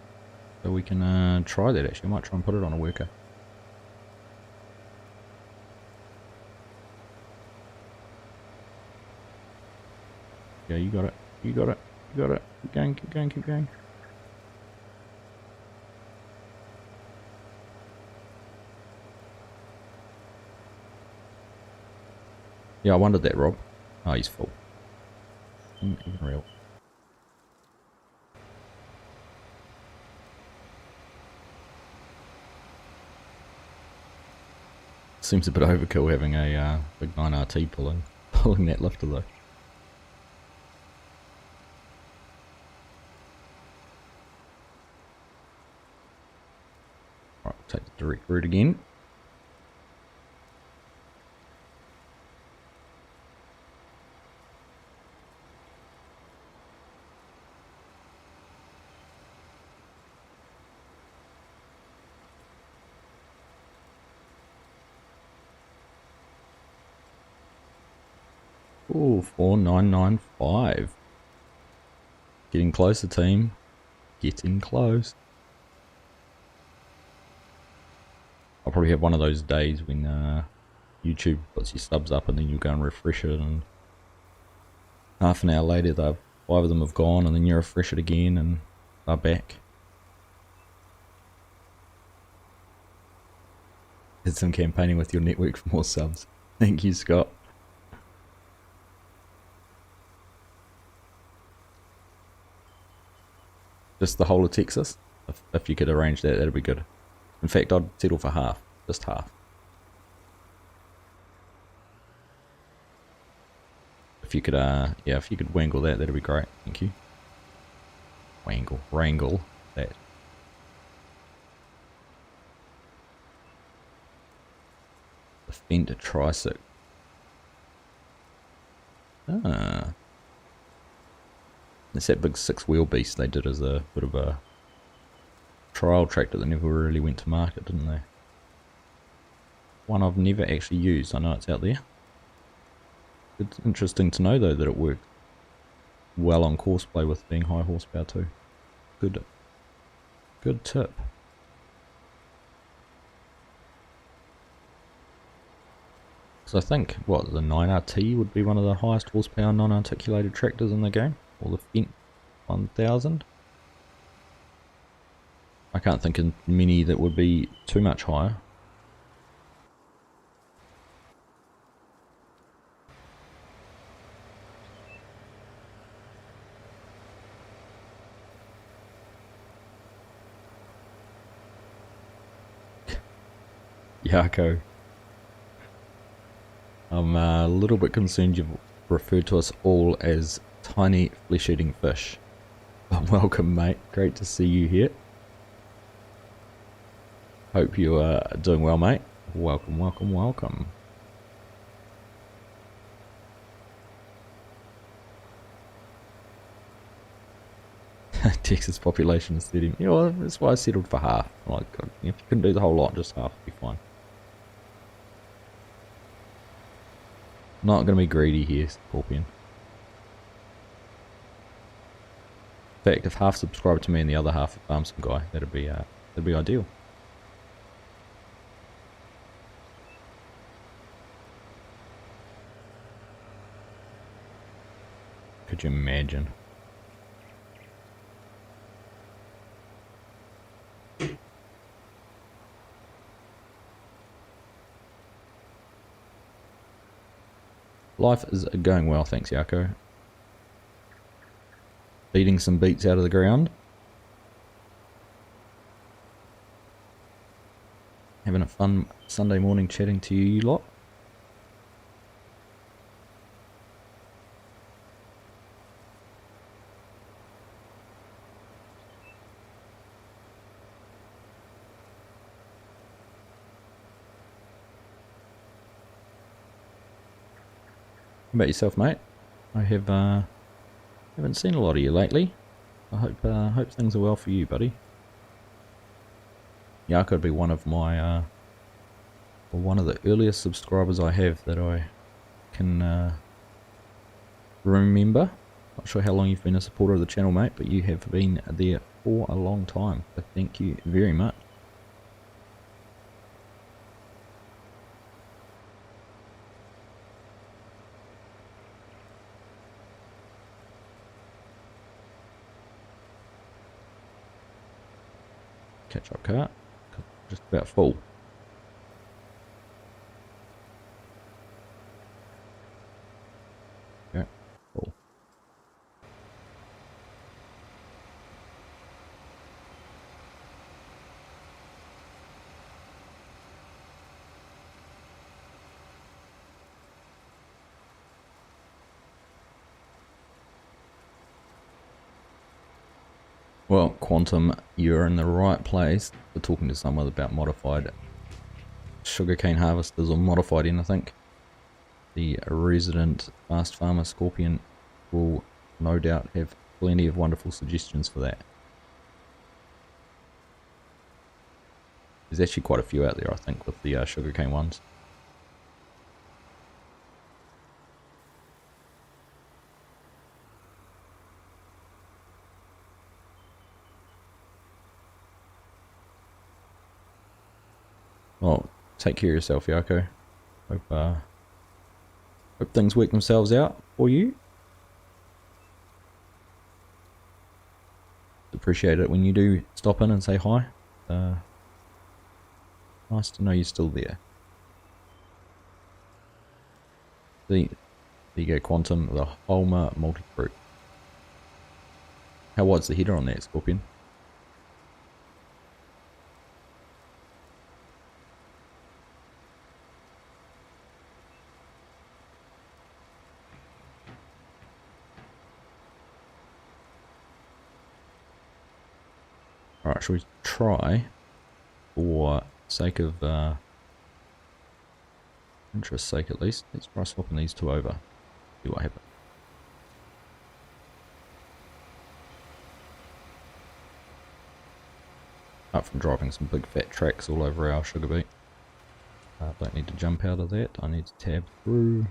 so we can try that actually. I might try and put it on a worker. Yeah, you got it. You got it. You got it. Keep going, keep going, keep going. Yeah, I wondered that, Rob. Oh, he's full. Even real. Seems a bit overkill having a big 9RT pulling that lifter though. Right, we'll take the direct route again. Ooh, 4,995. Getting closer, team. Getting close. I'll probably have one of those days when YouTube puts your subs up and then you go and refresh it, and half an hour later 5 of them have gone, and then you refresh it again and they're back. Did some campaigning with your network for more subs. Thank you, Scott. Just the whole of Texas? If you could arrange that, that'd be good. In fact, I'd settle for half. Just half. If you could, yeah, if you could wangle that, that'd be great. Thank you. Wrangle that. The Fender Tricycle. Ah. It's that big 6-wheel beast they did as a bit of a trial tractor that never really went to market, didn't they? One I've never actually used. I know it's out there. It's interesting to know though that it works well on courseplay with being high horsepower too. Good tip. So I think, what, the 9RT would be one of the highest horsepower non-articulated tractors in the game? Or the Fent 1000? I can't think of many that would be too much higher. Yako. I'm a little bit concerned you've referred to us all as tiny flesh-eating fish. But welcome, mate. Great to see you here. Hope you are doing well, mate. Welcome, welcome, welcome. Texas population is 30. Yeah, well, that's why I settled for half. Like, if you couldn't do the whole lot, just half would be fine. Not going to be greedy here, Scorpion. In fact, if half subscribe to me and the other half farm some guy, that'd be ideal. Could you imagine? Life is going well, thanks, Yako. Beating some beets out of the ground. Having a fun Sunday morning chatting to you lot. How about yourself, mate? I haven't seen a lot of you lately. I hope things are well for you, buddy. Yeah, I could be one of my one of the earliest subscribers I have that I can remember. Not sure how long you've been a supporter of the channel, mate, but you have been there for a long time. So thank you very much. Catch up cart, just about full. Yeah, full. Well, Quantum, you're in the right place for talking to someone about modified sugarcane harvesters or modified anything. The resident fast farmer Scorpion will no doubt have plenty of wonderful suggestions for that. There's actually quite a few out there, I think, with the sugarcane ones. Well, take care of yourself, Yako. Hope things work themselves out for you. Appreciate it when you do stop in and say hi. Nice to know you're still there. The there you go, Quantum, the Holmer multi-fruit. How wide's the header on that, Scorpion? Alright, shall we try, for sake of interest's sake at least, let's try swapping these two over. See what happens. Apart from driving some big fat tracks all over our sugar beet. Don't need to jump out of that, I need to tab through.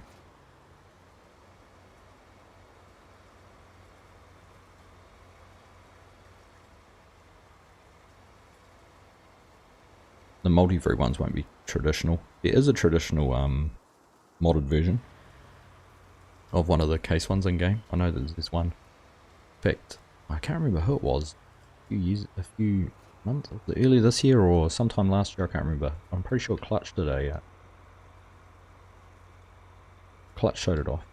The multi-fruit ones won't be traditional. There is a traditional modded version of one of the case ones in game. I know that there's one. In fact, I can't remember who it was. A few months, earlier this year or sometime last year, I can't remember. I'm pretty sure Clutch did a Clutch showed it off.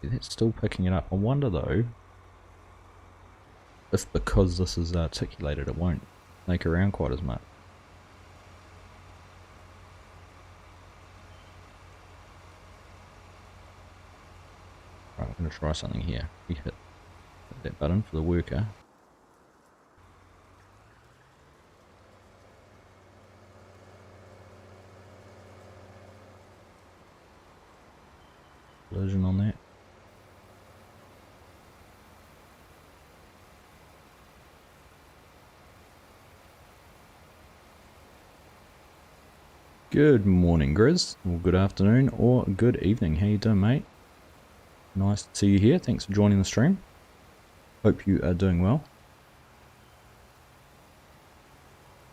Yeah, that's still picking it up. I wonder though if because this is articulated it won't make around quite as much. Right, I'm going to try something here. We hit that button for the worker. Collision on that. Good morning, Grizz, or good afternoon, or good evening. How you doing, mate? Nice to see you here. Thanks for joining the stream. Hope you are doing well.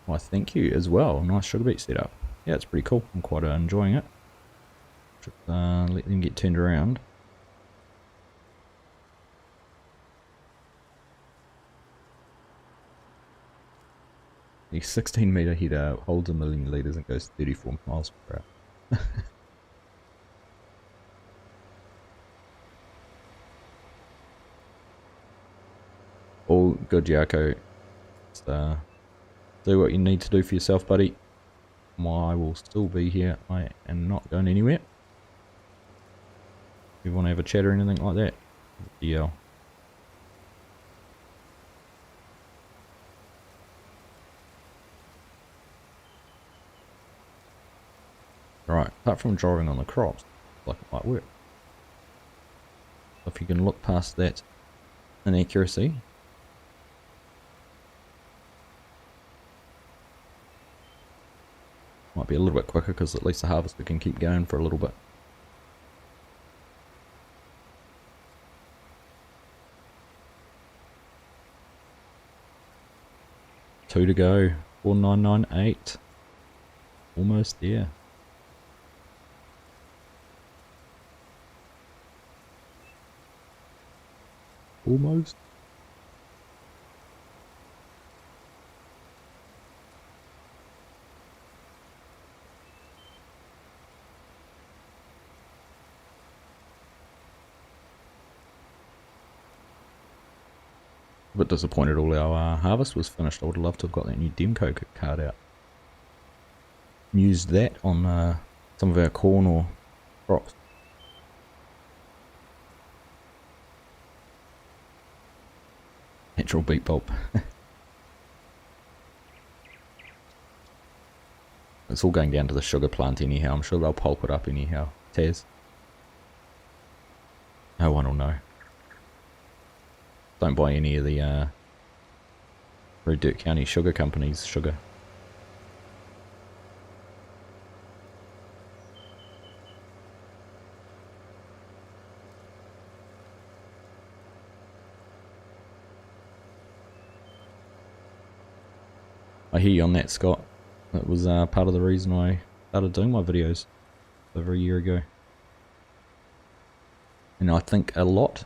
Why, thank you as well. Nice sugar beet setup. Yeah, it's pretty cool. I'm quite enjoying it. Just let them get turned around. The 16 meter heater holds 1 million litres and goes 34 miles per hour. All good, Yarko. Do what you need to do for yourself, buddy. I will still be here. I am not going anywhere. If you want to have a chat or anything like that, yeah. Right, apart from driving on the crops, like it might work. If you can look past that inaccuracy. Might be a little bit quicker because at least the harvester can keep going for a little bit. Two to go, 4998. Almost there. Almost. A bit disappointed all our harvest was finished. I would love to have got that new Demco card out. Used that on some of our corn or crops. Natural beet pulp. It's all going down to the sugar plant anyhow. I'm sure they'll pulp it up anyhow. Taz. No one will know. Don't buy any of the Red Dirt County Sugar Company's sugar. I hear you on that, Scott. That was part of the reason I started doing my videos over a year ago. And I think a lot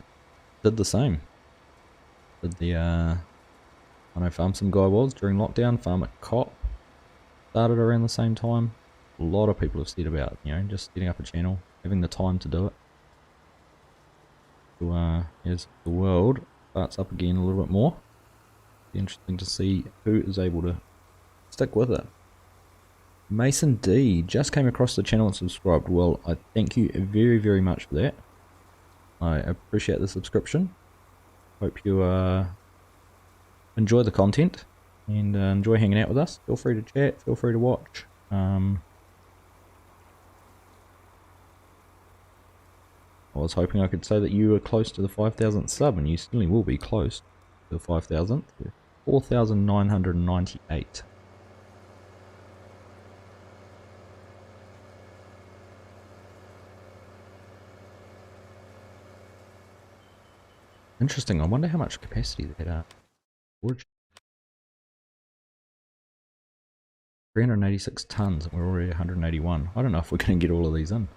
did the same. Did the, I know Farm Some Guy was during lockdown, Farmer Cop started around the same time. A lot of people have said about, you know, just setting up a channel, having the time to do it. So, as the world starts up again a little bit more, it'll be interesting to see who is able to stick with it. Mason D just came across the channel and subscribed. Well, I thank you very, very much for that. I appreciate the subscription. Hope you enjoy the content and enjoy hanging out with us. Feel free to chat, feel free to watch. I was hoping I could say that you were close to the 5,000th sub, and you certainly will be close to the 5,000th. 4,998. Interesting. I wonder how much capacity that storage. 386 tons, and we're already 181. I don't know if we're going to get all of these in.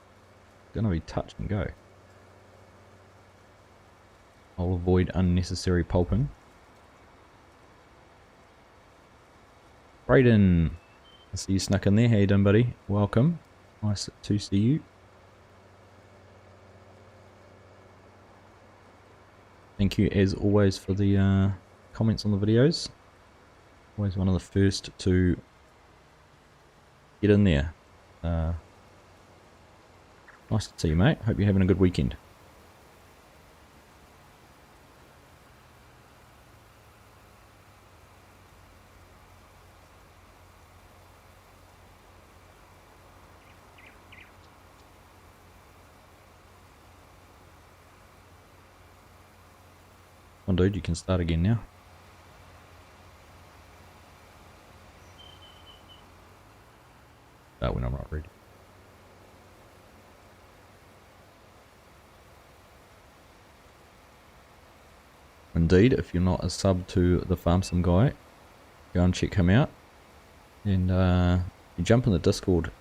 It's going to be touch and go. I'll avoid unnecessary pulping. Brayden, I see you snuck in there. How you doing, buddy? Welcome. Nice to see you. Thank you, as always, for the comments on the videos. Always one of the first to get in there. Nice to see you, mate. Hope you're having a good weekend. Come on, dude, you can start again now. Oh, when I'm not ready. Indeed, if you're not a sub to the Farm Sim guy, go and check him out. And you jump in the Discord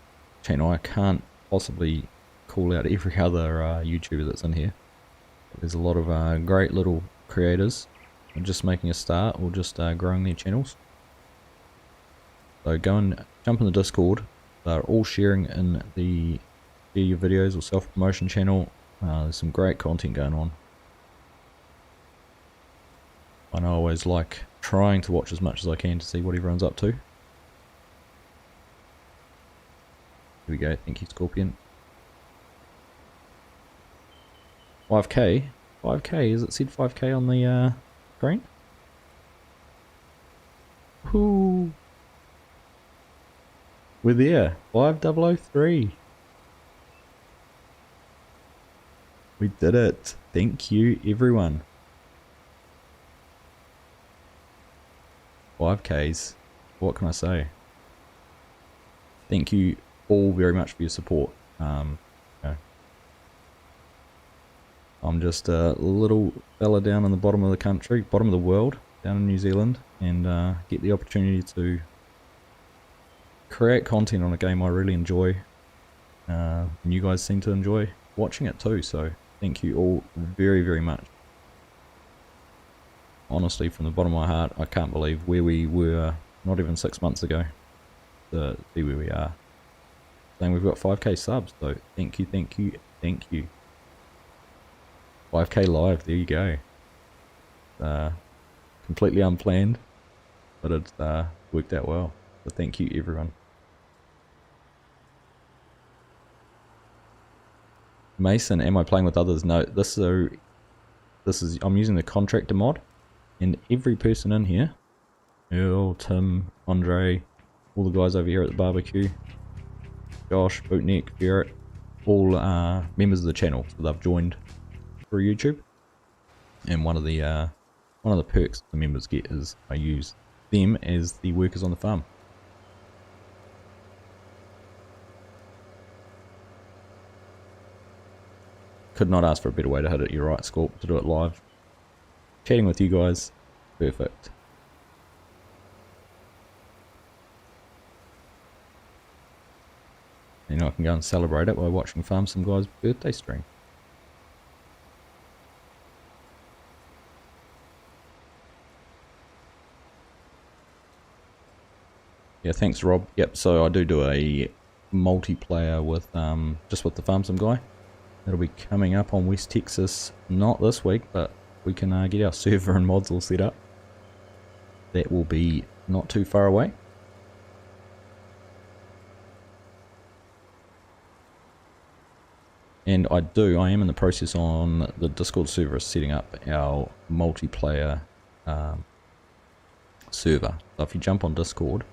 channel. I can't possibly call out every other YouTuber that's in here. There's a lot of great little creators just making a start or just growing their channels. So go and jump in the Discord. They're all sharing in the Share Your Videos or self-promotion channel. There's some great content going on. I know I always like trying to watch as much as I can to see what everyone's up to. Here we go, thank you, Scorpion. 5k? 5k, is it said 5k on the screen? Whoo! We're there, 5003. We did it. Thank you, everyone. 5Ks. What can I say? Thank you all very much for your support. I'm just a little fella down in the bottom of the country, bottom of the world, down in New Zealand, and get the opportunity to create content on a game I really enjoy. And you guys seem to enjoy watching it too, so thank you all very, very much. Honestly, from the bottom of my heart, I can't believe where we were not even 6 months ago to see where we are. Saying we've got 5k subs, so thank you, thank you, thank you. 5k live, there you go. Completely unplanned, but it's worked out well. So thank you, everyone. Mason, am I playing with others? No, this is I'm using the contractor mod, and every person in here, Earl, Tim, Andre, all the guys over here at the barbecue, Josh, Bootneck, Ferret, all members of the channel, so they've joined through YouTube. And one of the perks the members get is I use them as the workers on the farm. Could not ask for a better way to hit it. You're right, Scorp, to do it live. Chatting with you guys, perfect. You know, I can go and celebrate it by watching Farm Sim Guy's birthday stream. Yeah, thanks, Rob. Yep, so I do a multiplayer with just with the farm sim guy. That'll be coming up on West Texas, not this week, but we can get our server and mods all set up. That will be not too far away. And I am in the process on the Discord server setting up our multiplayer server. So if you jump on Discord,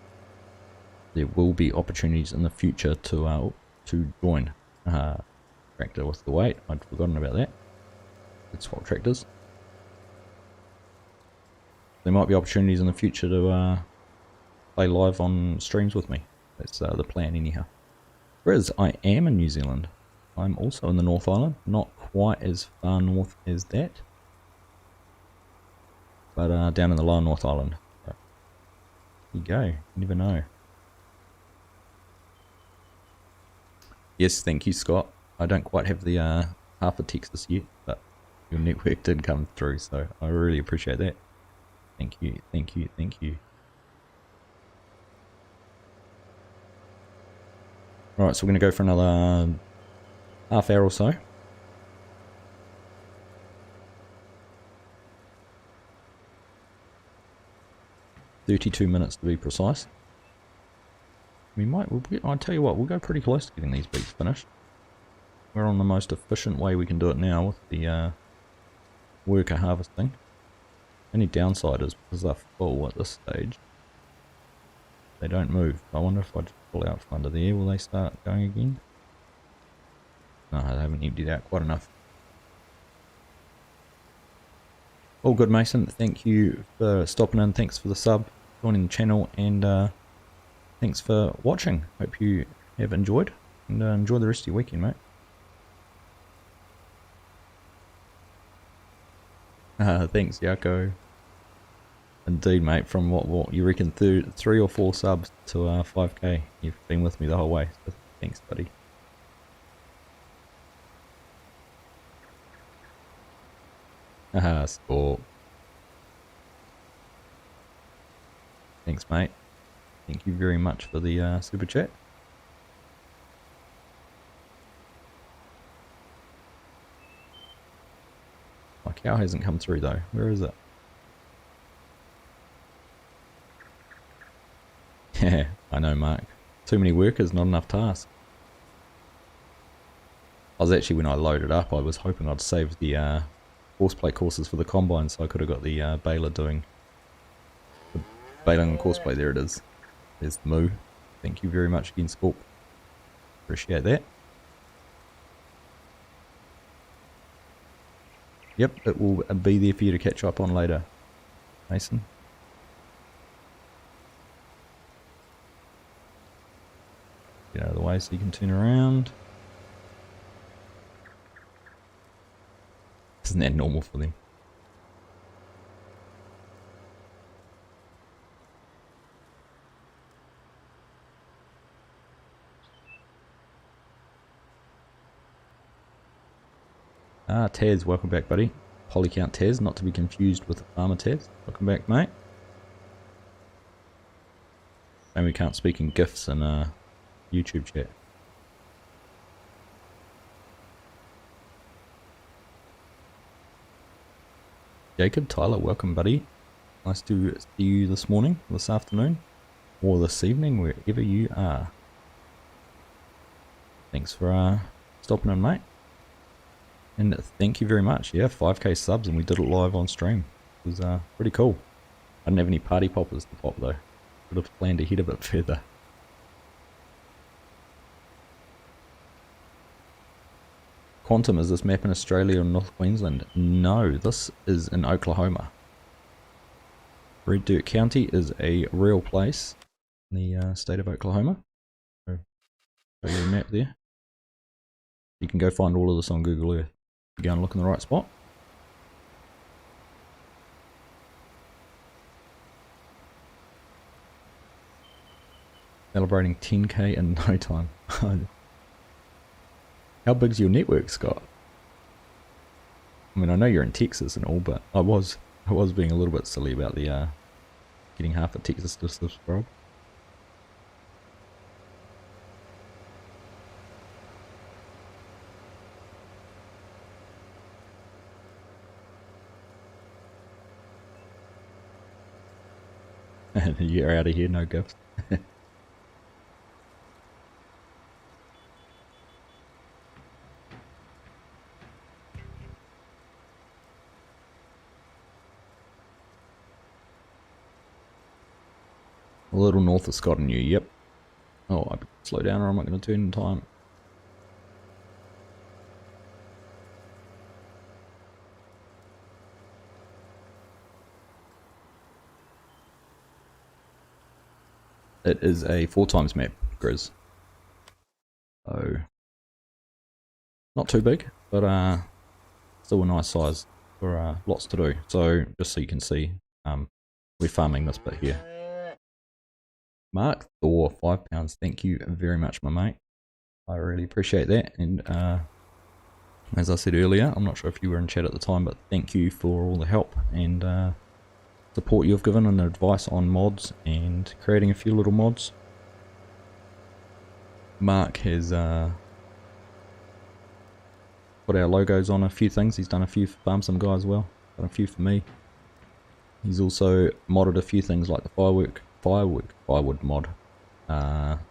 there will be opportunities in the future to join. Tractor with the weight, I'd forgotten about that. Let's swap tractors. There might be opportunities in the future to play live on streams with me. That's the plan anyhow. Whereas I am in New Zealand. I'm also in the North Island, not quite as far north as that, but down in the lower North Island. So, there you go, you never know. Yes, thank you, Scott. I don't quite have the half of Texas yet, but your network did come through, so I really appreciate that. Thank you, thank you, thank you. Alright, so we're going to go for another half hour or so. $32 to be precise. I'll tell you what, we'll go pretty close to getting these beets finished. We're on the most efficient way we can do it now with the worker harvesting. Only downside is because they're full at this stage, they don't move. I wonder if I just pull out from under there, will they start going again? No, they haven't emptied out quite enough. All good, Mason. Thank you for stopping in. Thanks for the sub, joining the channel, and thanks for watching. Hope you have enjoyed, and enjoy the rest of your weekend, mate. Thanks, Yako. Indeed, mate. From what you reckon, 3 or 4 subs to 5k. You've been with me the whole way. So thanks, buddy. Haha, score. Thanks, mate. Thank you very much for the super chat. My cow hasn't come through though. Where is it? Yeah, I know, Mark. Too many workers, not enough tasks. I was actually, when I loaded up, I was hoping I'd save the horseplay courses for the combine, so I could have got the baler doing the baling and horseplay. There it is. There's the moo. Thank you very much again, Scorp. Appreciate that. Yep, it will be there for you to catch up on later, Mason. Get out of the way so you can turn around. Isn't that normal for them? Taz, welcome back, buddy. Polycount Taz, not to be confused with the Farmer Taz. Welcome back, mate. And we can't speak in GIFs in YouTube chat. Jacob, Tyler, welcome, buddy. Nice to see you this morning, this afternoon, or this evening, wherever you are. Thanks for stopping in, mate. And thank you very much. Yeah, 5k subs, and we did it live on stream. It was pretty cool. I didn't have any party poppers to pop though. Would have planned ahead a bit further. Quantum, is this map in Australia or North Queensland? No, this is in Oklahoma. Red Dirt County is a real place in the state of Oklahoma. So, show you a map there. You can go find all of this on Google Earth. You go and look in the right spot. Celebrating 10k in no time. How big's your network, Scott? I mean, I know you're in Texas and all, but I was being a little bit silly about the getting half of Texas to subscribe. You're out of here, no gifts. A little north of Scott and you, yep. Oh, I better slow down or I'm not going to turn in time. It is a 4x map, Grizz. So, not too big, but still a nice size for lots to do. So, just so you can see, we're farming this bit here. Mark Thor, £5. Thank you very much, my mate. I really appreciate that. And as I said earlier, I'm not sure if you were in chat at the time, but thank you for all the help and support you've given and advice on mods and creating a few little mods. Mark has put our logos on a few things. He's done a few for Farm Some Guy as well. Done a few for me. He's also modded a few things like the firewood mod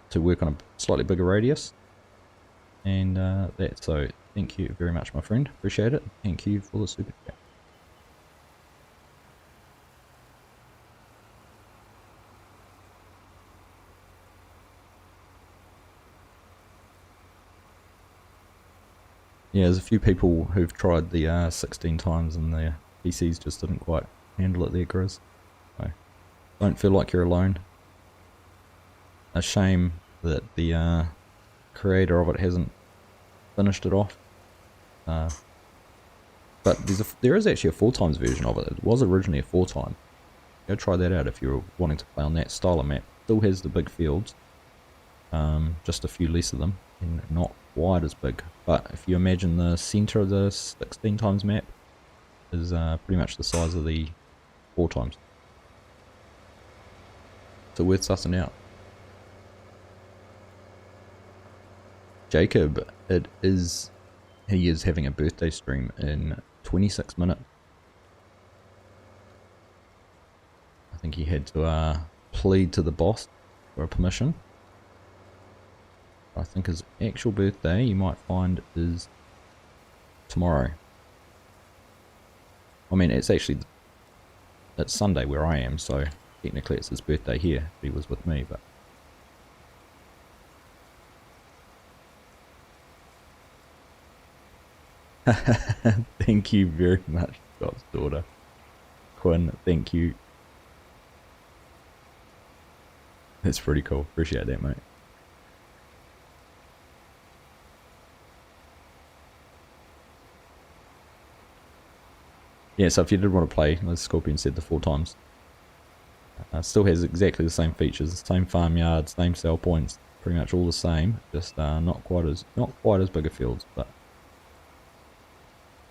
to work on a slightly bigger radius. And that, so thank you very much, my friend. Appreciate it. Thank you for the super chat. Yeah, there's a few people who've tried the 16 times and their PCs just didn't quite handle it there, Grizz. So don't feel like you're alone. A shame that the creator of it hasn't finished it off. But there is actually a 4x version of it. It was originally a 4x. Go try that out if you're wanting to play on that style of map. Still has the big fields, just a few less of them, and not quite as big. But if you imagine the center of the 16x map is pretty much the size of the 4x. So worth sussing out. Jacob, he is having a birthday stream in 26 minutes. I think he had to plead to the boss for a permission. I think his actual birthday, you might find, is tomorrow. I mean, it's Sunday where I am, so technically it's his birthday here. He was with me, but thank you very much, Scott's daughter. Quinn, thank you. That's pretty cool. Appreciate that, mate. Yeah, so if you did want to play, as Scorpion said, the 4x. Still has exactly the same features, the same farmyard, same sell points, pretty much all the same. Just not quite as big a fields, but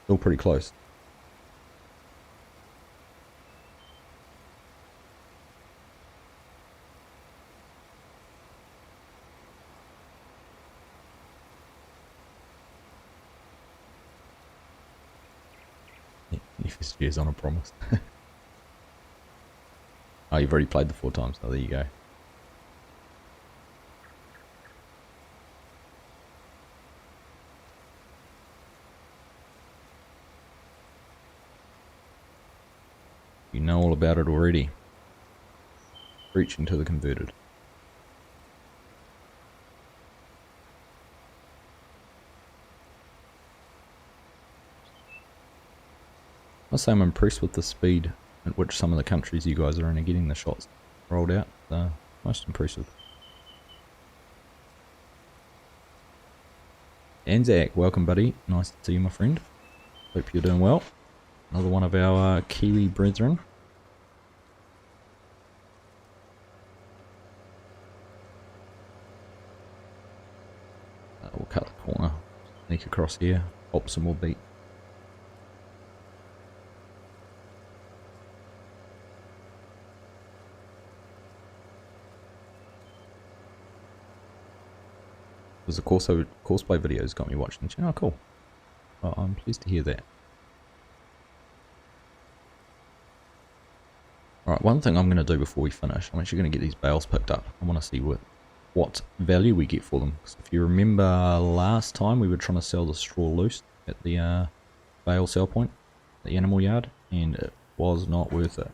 still pretty close. FSG on a promise. Oh, you've already played the 4x. Oh, there you go. You know all about it already. Preaching to the converted. I say I'm impressed with the speed at which some of the countries you guys are in are getting the shots rolled out. Most impressive. Anzac, welcome buddy. Nice to see you, my friend. Hope you're doing well. Another one of our Kiwi brethren. We'll cut the corner, sneak across here, pop some more beet. There's a courseplay videos got me watching. Oh, cool. Oh, I'm pleased to hear that. Alright, one thing I'm going to do before we finish, I'm actually going to get these bales picked up. I want to see what value we get for them. Because if you remember last time, we were trying to sell the straw loose at the bale sell point, the animal yard, and it was not worth it.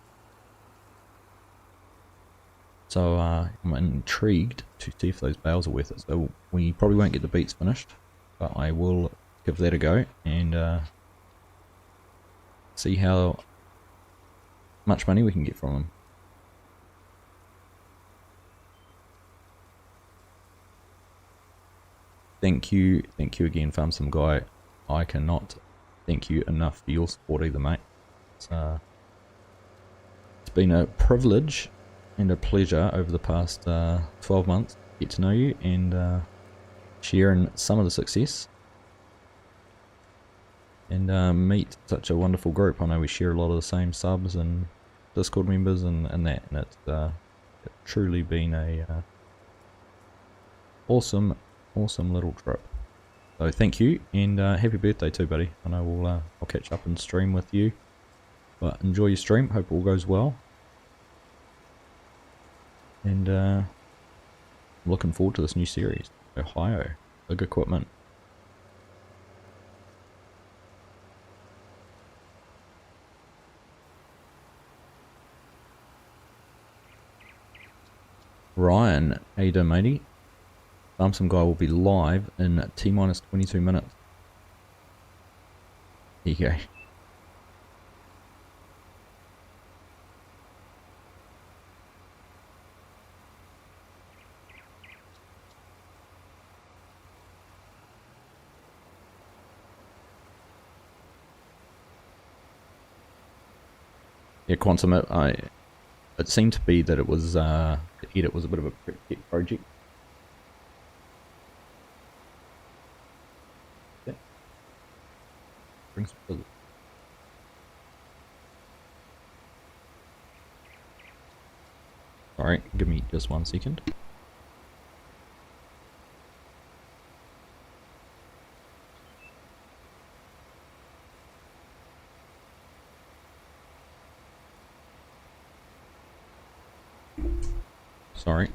So I'm intrigued to see if those bales are worth it. So we probably won't get the beets finished, but I will give that a go and see how much money we can get from them. Thank you again, Farm Sim Guy. I cannot thank you enough for your support either, mate. It's been a privilege and a pleasure over the past 12 months to get to know you and sharing some of the success and meet such a wonderful group. I know we share a lot of the same subs and Discord members and that, and it's truly been a awesome little trip. So thank you, and happy birthday too, buddy. I know I'll catch up and stream with you, but enjoy your stream. Hope all goes well, and I'm looking forward to this new series. Ohio, big equipment. Ryan, how you doing, matey? Farm Sim Guy will be live in T-minus 22 minutes. Here you go. Yeah, Quantum, it seemed to be that it was, the edit was a bit of a pet project. Yeah. Bring some further. Alright, give me just 1 second. Sorry.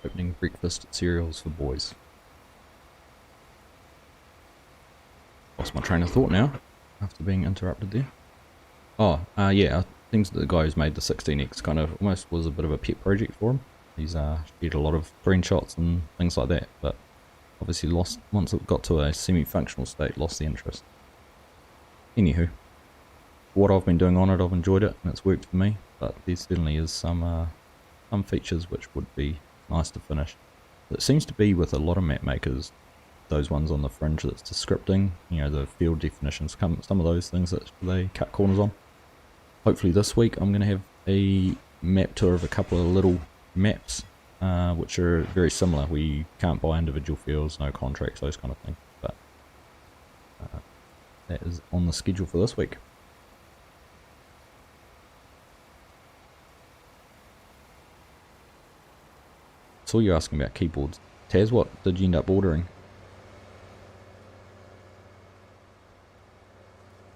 Opening breakfast cereals for boys. Lost my train of thought now, after being interrupted there. Oh, yeah, things that the guy who's made the 16X kind of almost was a bit of a pet project for him. He's shared a lot of screenshots and things like that, but obviously lost, once it got to a semi-functional state, lost the interest. Anywho, what I've been doing on it, I've enjoyed it, and it's worked for me, but there certainly is some features which would be nice to finish. It seems to be with a lot of map makers, those ones on the fringe that's the scripting, you know, the field definitions, some of those things that they cut corners on. Hopefully this week I'm going to have a map tour of a couple of little maps which are very similar. We can't buy individual fields, no contracts, those kind of things, but that is on the schedule for this week. Saw you asking about keyboards. Taz, what did you end up ordering?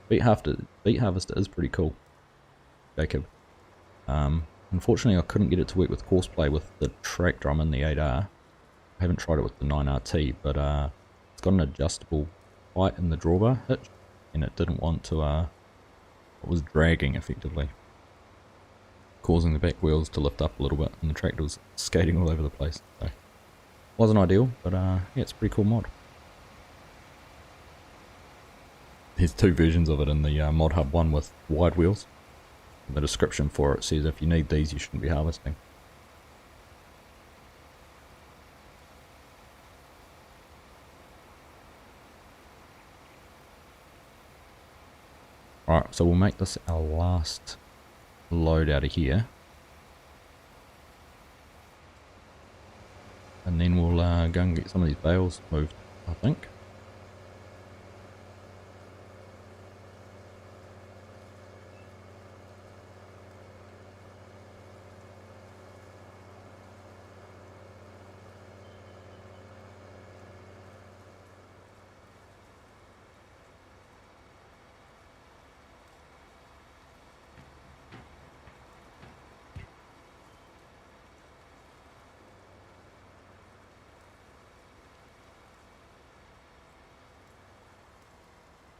Beet Harvester is pretty cool, Jacob. Unfortunately I couldn't get it to work with Courseplay with the track drum in the 8R. I haven't tried it with the 9RT, but it's got an adjustable height in the drawbar hitch, and it didn't want to, it was dragging effectively, causing the back wheels to lift up a little bit, and the tractor was skating all over the place. So, wasn't ideal, but yeah, it's a pretty cool mod. There's 2 versions of it in the mod hub, one with wide wheels. The description for it says if you need these you shouldn't be harvesting. Alright, so we'll make this our last load out of here. And then we'll go and get some of these bales moved, I think.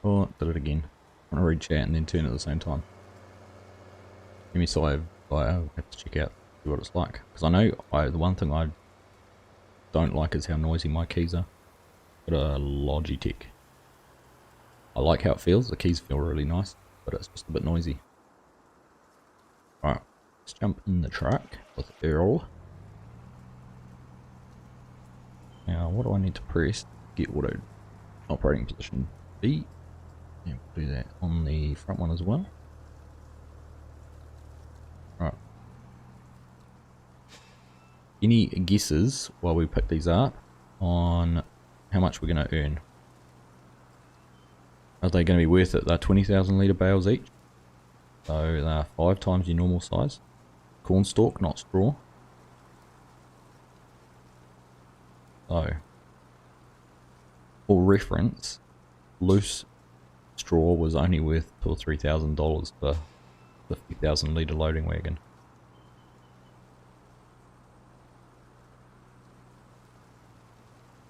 Oh, did it again. I want to read chat and then turn at the same time. Give me side I'll have to check out, see what it's like. Because I know the one thing I don't like is how noisy my keys are. But a Logitech. I like how it feels, the keys feel really nice, but it's just a bit noisy. Alright, let's jump in the truck with Earl. Now, what do I need to press? Get auto operating position B. And we'll do that on the front one as well. Right. Any guesses while we pick these up on how much we're going to earn? Are they going to be worth it? They're 20,000 litre bales each. So they're 5 times your normal size. Corn stalk, not straw. So, for reference, loose straw was only worth $2,000 or $3,000 for 50,000 litre loading wagon.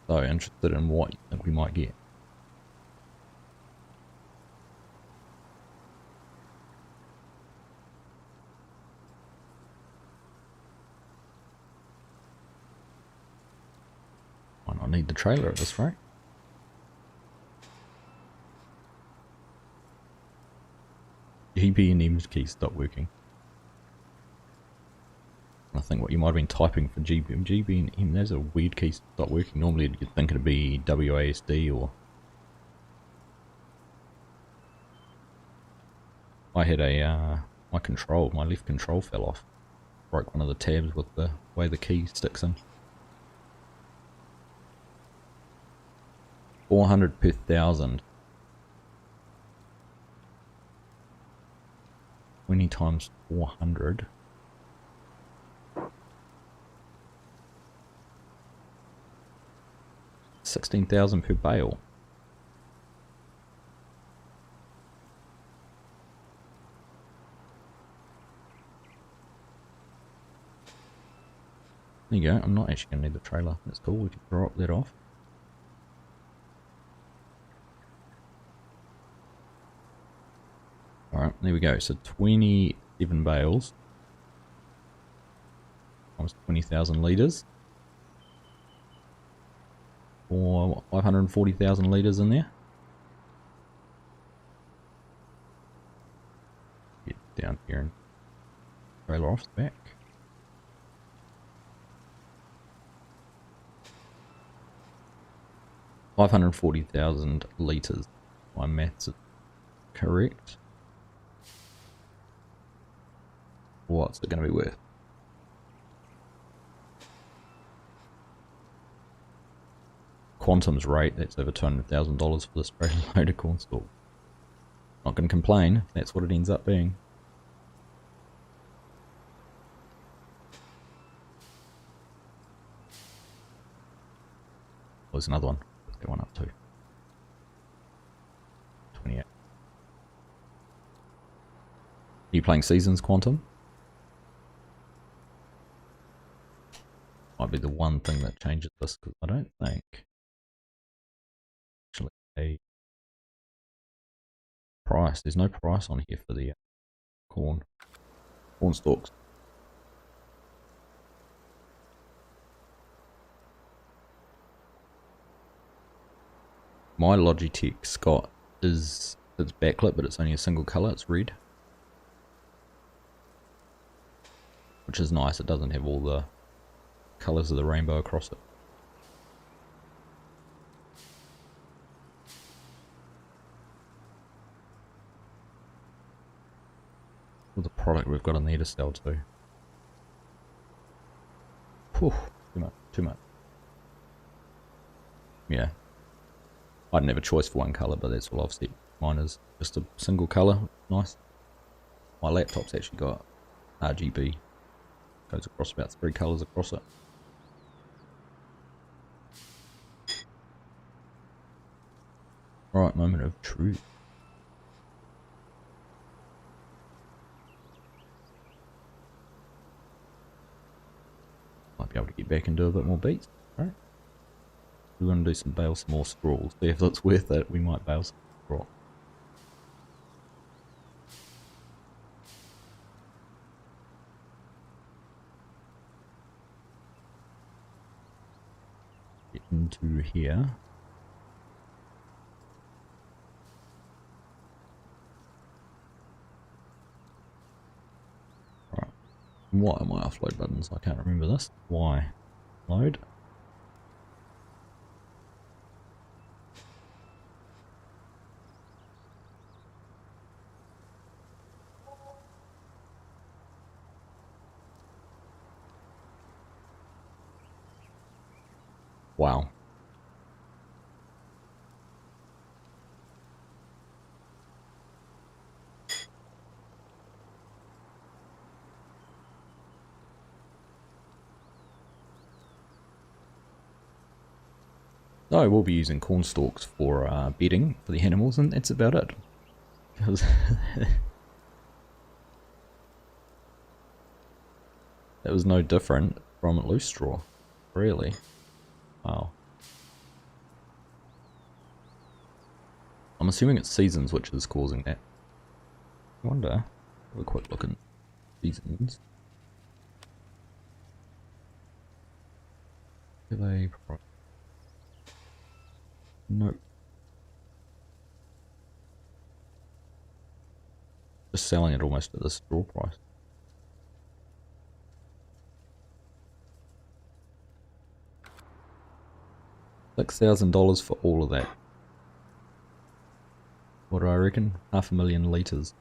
So interested in what you think we might get. Might not need the trailer at this rate. GB and M's key stopped working. I think what you might have been typing for GB and M, there's a weird key stopped working. Normally you'd think it'd be WASD or... I had a, my left control fell off. Broke one of the tabs with the way the key sticks in. 400 per 1,000. 20 times 400. 16,000 per bale. There you go. I'm not actually going to need the trailer. That's cool. We can drop that off. Alright, there we go. So 27 bales times 20,000 litres. Or 540,000 litres in there. Get down here and trailer off the back. $540,000 litres. My maths is correct. What's it going to be worth? Quantum's rate, that's over $200,000 for this trailer load of corn stalk. Not going to complain if that's what it ends up being. There's another one. Put that one up too. 28. Are you playing Seasons Quantum? Might be the one thing that changes this, because I don't think actually a price. There's no price on here for the corn stalks. My Logitech Scott is it's backlit, but it's only a single colour. It's red, which is nice. It doesn't have all the colours of the rainbow across it. With the product we've got in there to sell too. Whew, too much. Yeah. I didn't have a choice for one colour, but that's all I've set. Mine is just a single colour. Nice. My laptop's actually got RGB. Goes across about 3 colours across it. Right, moment of truth. Might be able to get back and do a bit more beats. We're going to do some bale some more straws. See if it's worth it. We might bale some straw. into here. Right. What are my offload buttons? I can't remember this. Why? Load. Wow. So we'll be using corn stalks for bedding for the animals, and that's about it. Because that was no different from loose straw, really. Wow. I'm assuming it's seasons which is causing that. I wonder. Have a quick look at seasons. Do they? Nope. Just selling it almost at the straw price. $6,000 for all of that. What do I reckon? 500,000 litres.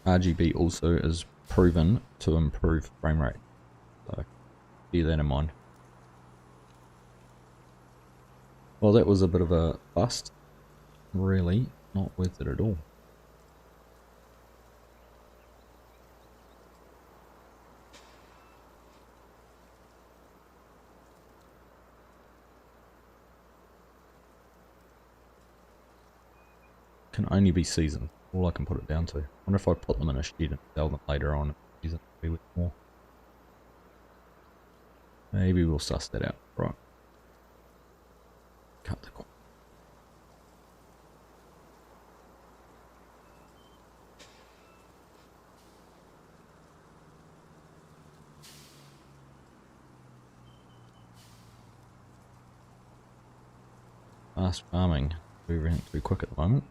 RGB also is proven to improve frame rate, so bear that in mind. Well, that was a bit of a bust. Really not worth it at all. Can only be seasoned. All I can put it down to. I wonder if I put them in a shed and sell them later on. Season a bit more. Maybe we'll suss that out. Right. Cut the corner. Fast farming. Everything too quick at the moment.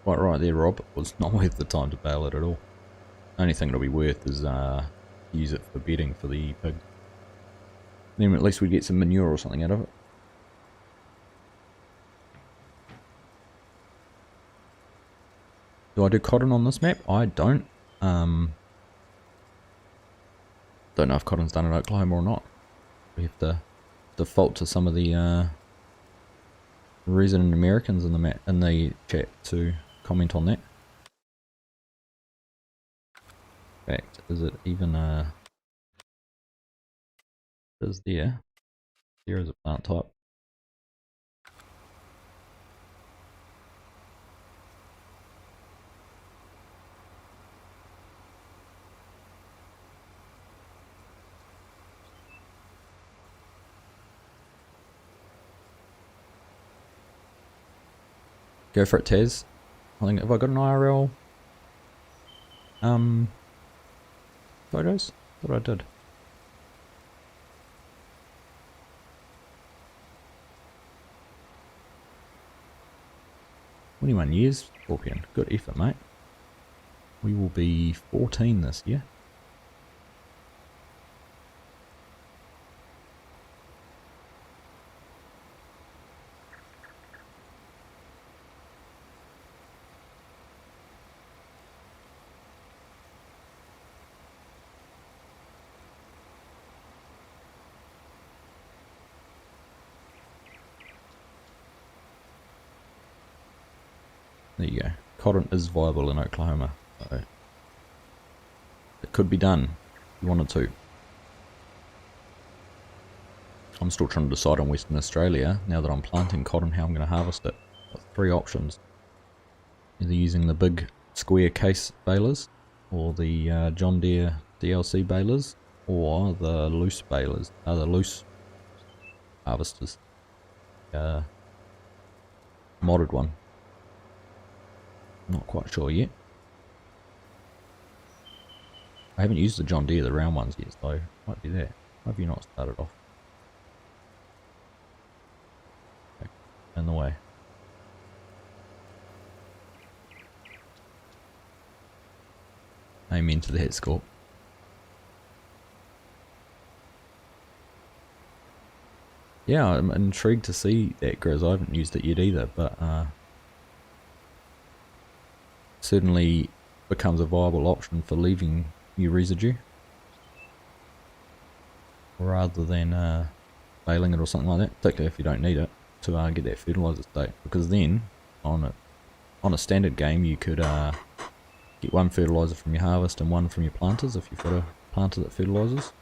Quite right there, Rob. It was not worth the time to bale it at all. Only thing it'll be worth is use it for bedding for the pig. Then at least we'd get some manure or something out of it. Do I do cotton on this map? I don't. Don't know if cotton's done in Oklahoma or not. We have to default to some of the resident Americans in the chat to comment on that. In fact, is it even is there? There is a plant type. Go for it, Taz. I think, have I got an IRL photos? Thought I did. $21, Scorpion. Good effort, mate. We will be 14 this year. There you go. Cotton is viable in Oklahoma, so it could be done if you wanted to. I'm still trying to decide on Western Australia, now that I'm planting cotton, how I'm going to harvest it. Got 3 options. Either using the big square case balers, or the John Deere DLC balers, or the loose balers, the loose harvesters, modded one. Not quite sure yet. I haven't used the John Deere, the round ones yet, so might be that. Why have you not started off? Okay, in the way. Amen to the head score. Yeah, I'm intrigued to see that, Grizz. I haven't used it yet either, but certainly becomes a viable option for leaving your residue rather than baling it or something like that, particularly if you don't need it to get that fertilizer state, because then on a standard game you could get one fertilizer from your harvest and one from your planters if you've got a planter that fertilizes.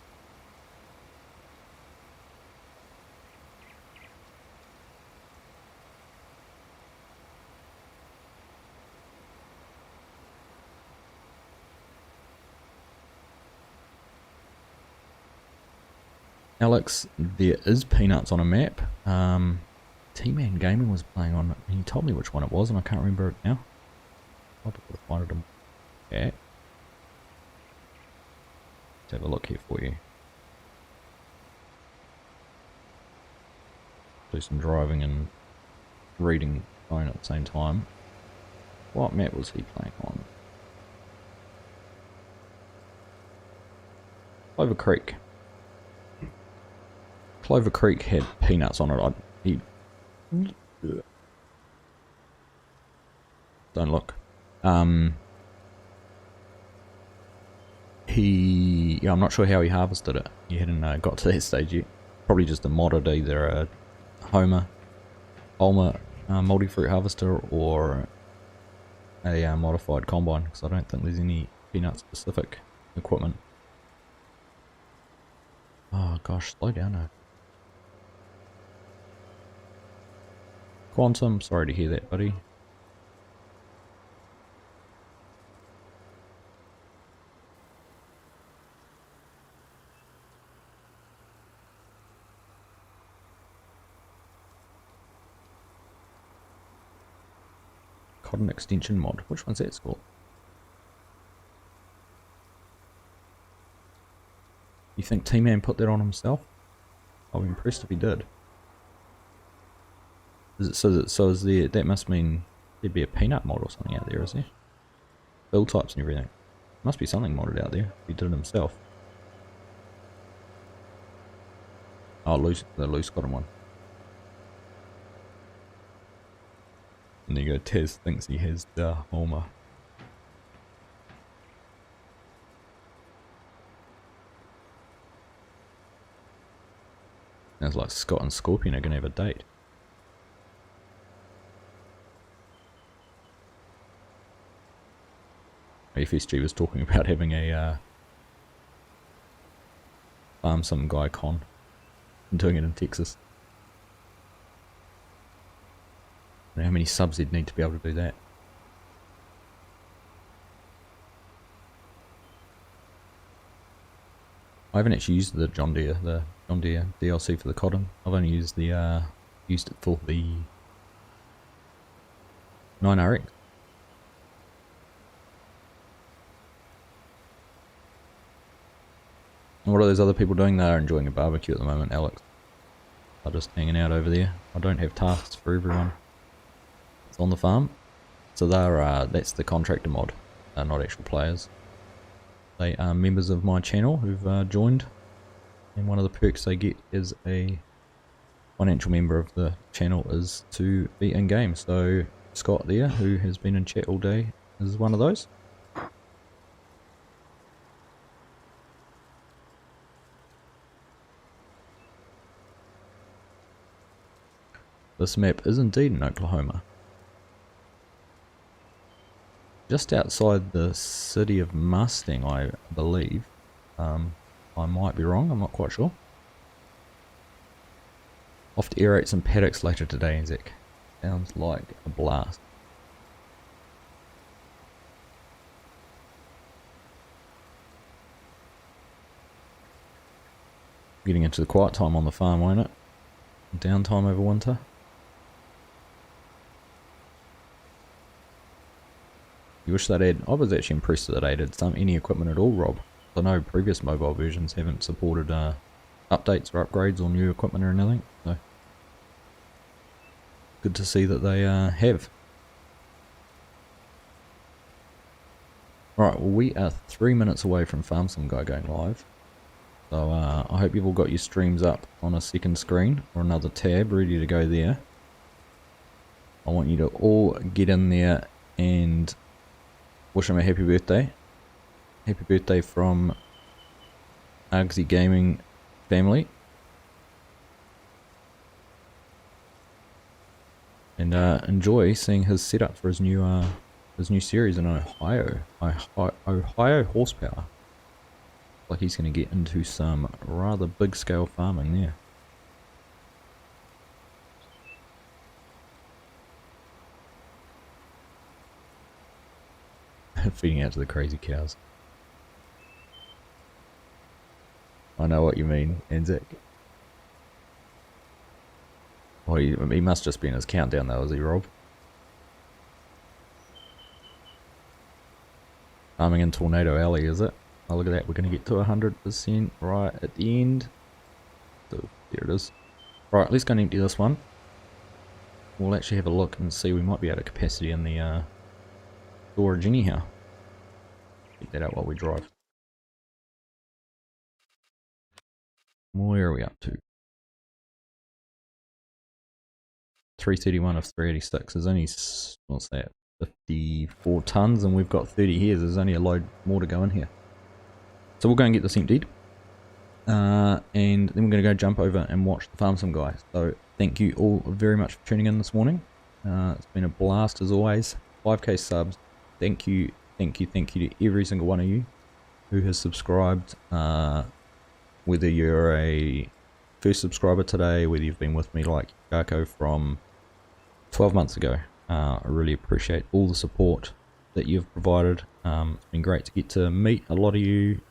Alex, there is peanuts on a map. T-Man Gaming was playing on it, and he told me which one it was, and I can't remember it now. I'll be able to find it in the chat. Let's have a look here for you. Do some driving and reading phone at the same time. What map was he playing on? Clover Creek. Clover Creek had peanuts on it. Don't look. Yeah, I'm not sure how he harvested it. He hadn't got to that stage yet. Probably just a modded, either a Homer multi-fruit harvester or a modified combine, because I don't think there's any peanut specific equipment. Oh gosh, slow down now. Quantum, sorry to hear that, buddy. Cotton extension mod. Which one's that called? You think T-Man put that on himself? I'll be impressed if he did. Is it, so is there, that must mean there'd be a peanut mod or something out there, is there? Build types and everything. Must be something modded out there if he did it himself. Oh, the loose cotton one. And there you go, Tez thinks he has the Homer. Sounds like Scott and Scorpion are going to have a date. FSG was talking about having a farm some guy con and doing it in Texas. I don't know how many subs he'd need to be able to do that. I haven't actually used the John Deere DLC for the cotton. I've only used used it for the 9RX. And what are those other people doing? They're enjoying a barbecue at the moment, Alex. They're just hanging out over there. I don't have tasks for everyone. It's on the farm. So they're that's the contractor mod. They're not actual players. They are members of my channel who've joined. And one of the perks they get as a financial member of the channel is to be in game. So Scott there, who has been in chat all day, is one of those. This map is indeed in Oklahoma. Just outside the city of Mustang, I believe. I might be wrong, I'm not quite sure. Off to aerate some paddocks later today, Zach. Sounds like a blast. Getting into the quiet time on the farm, won't it? Downtime over winter. You wish they'd add... I was actually impressed that they added any equipment at all, Rob. I know previous mobile versions haven't supported updates or upgrades or new equipment or anything, so good to see that they have. Alright, well we are 3 minutes away from Farm Sim Guy going live. So I hope you've all got your streams up on a second screen or another tab ready to go there. I want you to all get in there and wish him a happy birthday. Happy birthday from Argsy Gaming family. And enjoy seeing his setup for his new series in Ohio. Ohio horsepower. Like he's going to get into some rather big scale farming there. Feeding out to the crazy cows. I know what you mean, Anzac. Well, he must just be in his countdown though, is he, Rob? Farming in Tornado Alley, is it? Oh, look at that, we're going to get to 100% right at the end. So, there it is. Right, let's go and empty this one. We'll actually have a look and see, we might be out of capacity in the storage anyhow. Check that out while we drive. Where are we up to? 331 of 386. There's only, what's that, 54 tons, and we've got 30 here. There's only a load more to go in here. So we'll go and get this emptied. And then we're going to go jump over and watch the Farm Sim Guy. So thank you all very much for tuning in this morning. It's been a blast as always. 5k subs. Thank you to every single one of you who has subscribed. Whether you're a first subscriber today, whether you've been with me like Garko from 12 months ago. I really appreciate all the support that you've provided. It's been great to get to meet a lot of you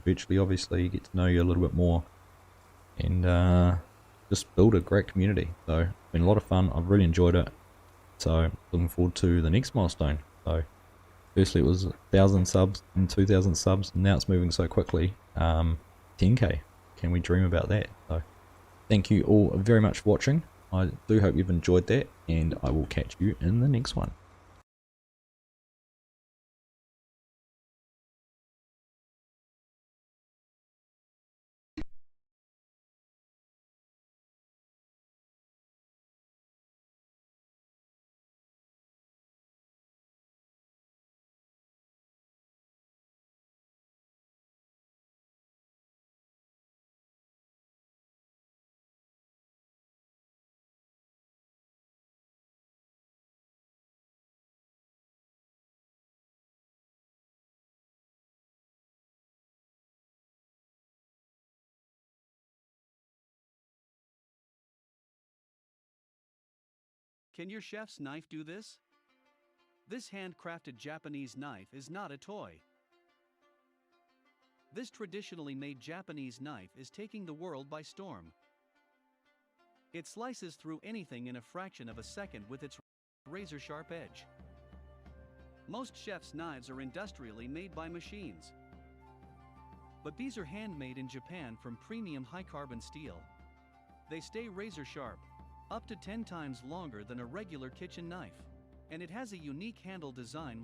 virtually, obviously, get to know you a little bit more, and just build a great community. So it's been a lot of fun. I've really enjoyed it. So looking forward to the next milestone. So firstly it was 1,000 subs and 2,000 subs, and now it's moving so quickly. 10k. Can we dream about that? So thank you all very much for watching. I do hope you've enjoyed that, and I will catch you in the next one. Can your chef's knife do this? This handcrafted Japanese knife is not a toy. This traditionally made Japanese knife is taking the world by storm. It slices through anything in a fraction of a second with its razor-sharp edge. Most chef's knives are industrially made by machines. But these are handmade in Japan from premium high-carbon steel. They stay razor-sharp, up to 10 times longer than a regular kitchen knife, and it has a unique handle design